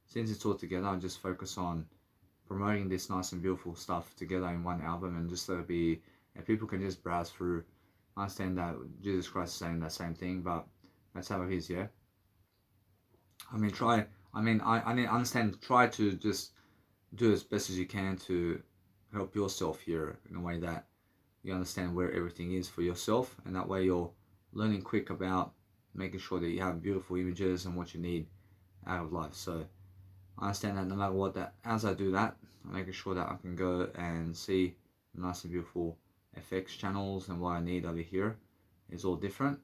since it's all together, I just focus on promoting this nice and beautiful stuff together in one album, and just let it be, and people can just browse through. I understand that Jesus Christ is saying that same thing, but that's how it is, yeah. I mean, I need to understand, try to just do as best as you can to help yourself here in a way that you understand where everything is for yourself, and that way you're learning quick about making sure that you have beautiful images and what you need out of life. So I understand that no matter what, that as I do that, I'm making sure that I can go and see nice and beautiful FX channels, and what I need over here is all different.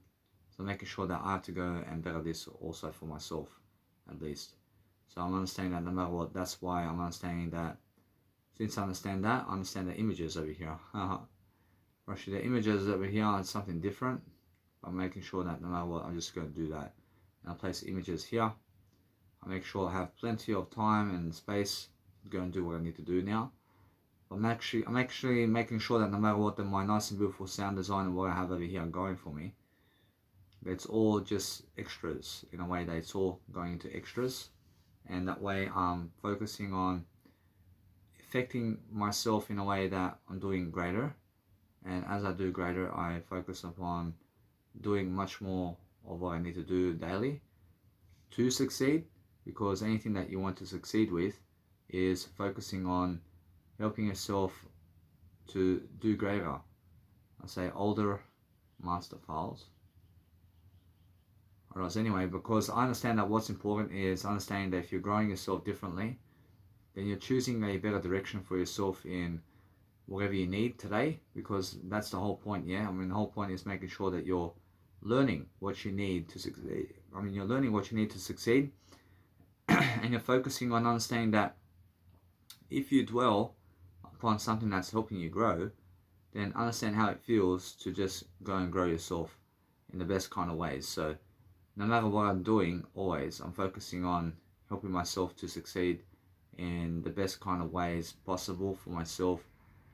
So I'm making sure that I have to go and better this also for myself, at least. So I'm understanding that no matter what, that's why I'm understanding that since I understand that, I understand the images over here. Actually, the images over here are something different. I'm making sure that no matter what, I'm just going to do that. And I'll place images here. I make sure I have plenty of time and space to go and do what I need to do now. I'm actually making sure that no matter what, that my nice and beautiful sound design and what I have over here going for me, it's all just extras, in a way that it's all going into extras. And that way I'm focusing on affecting myself in a way that I'm doing greater. And as I do greater, I focus upon doing much more of what I need to do daily to succeed, because anything that you want to succeed with is focusing on helping yourself to do greater. I say older master files. Alright, anyway, because I understand that what's important is understanding that if you're growing yourself differently, then you're choosing a better direction for yourself in whatever you need today, because that's the whole point, yeah? I mean, the whole point is making sure that you're learning what you need to succeed. I mean, you're learning what you need to succeed, and you're focusing on understanding that if you dwell upon something that's helping you grow, then understand how it feels to just go and grow yourself in the best kind of ways. So no matter what I'm doing, always I'm focusing on helping myself to succeed in the best kind of ways possible for myself,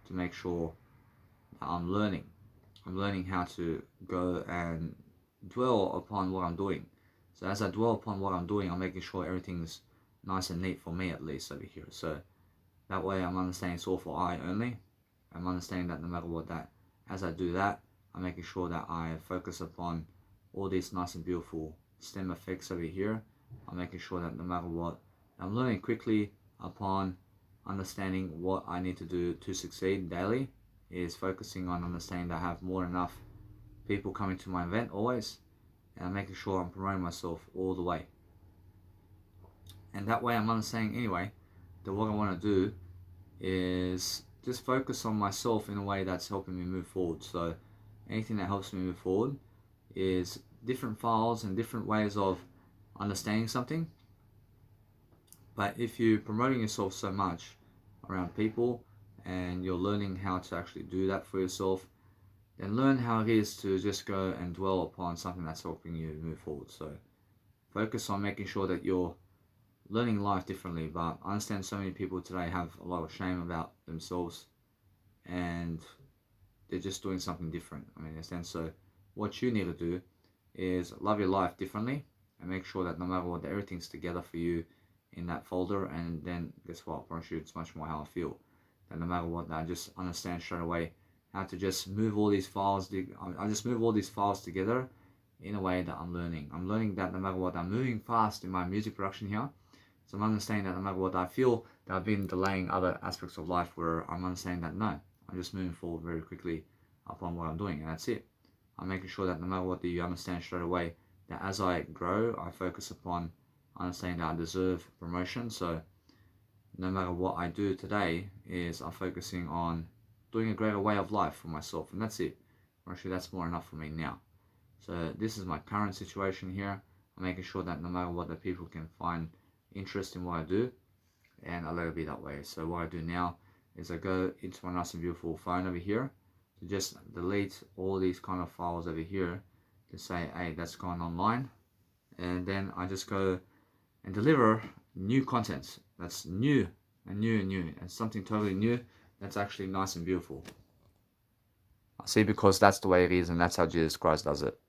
to make sure that I'm learning how to go and dwell upon what I'm doing. So as I dwell upon what I'm doing, I'm making sure everything's nice and neat for me, at least over here. So that way I'm understanding it's all for I only. I'm understanding that no matter what, that as I do that, I'm making sure that I focus upon all these nice and beautiful stem effects over here. I'm making sure that no matter what, I'm learning quickly upon understanding what I need to do to succeed daily, is focusing on understanding that I have more than enough people coming to my event always, and I'm making sure I'm promoting myself all the way. And that way I'm understanding anyway that what I want to do is just focus on myself in a way that's helping me move forward. So anything that helps me move forward is different files and different ways of understanding something. But if you're promoting yourself so much around people and you're learning how to actually do that for yourself, then learn how it is to just go and dwell upon something that's helping you move forward. So focus on making sure that you're learning life differently. But I understand so many people today have a lot of shame about themselves and they're just doing something different. I mean, understand. So what you need to do is love your life differently and make sure that no matter what, everything's together for you in that folder. And then guess what? I promise you, it's much more how I feel. That no matter what, I just understand straight away how to just move all these files. I just move all these files together in a way that I'm learning. I'm learning that no matter what, I'm moving fast in my music production here. So I'm understanding that no matter what, I feel that I've been delaying other aspects of life where I'm understanding that no, I'm just moving forward very quickly upon what I'm doing, and that's it. I'm making sure that no matter what, you understand straight away that as I grow, I focus upon understanding that I deserve promotion. So no matter what I do today, is I'm focusing on doing a greater way of life for myself, and that's it. Actually, that's more enough for me now. So this is my current situation here. I'm making sure that no matter what, the people can find interest in what I do, and I let it be that way. So what I do now is I go into my nice and beautiful phone over here to just delete all these kind of files over here to say, hey, that's gone online, and then I just go and deliver new content that's new and new and new and something totally new that's actually nice and beautiful. I see, because that's the way it is, and that's how Jesus Christ does it.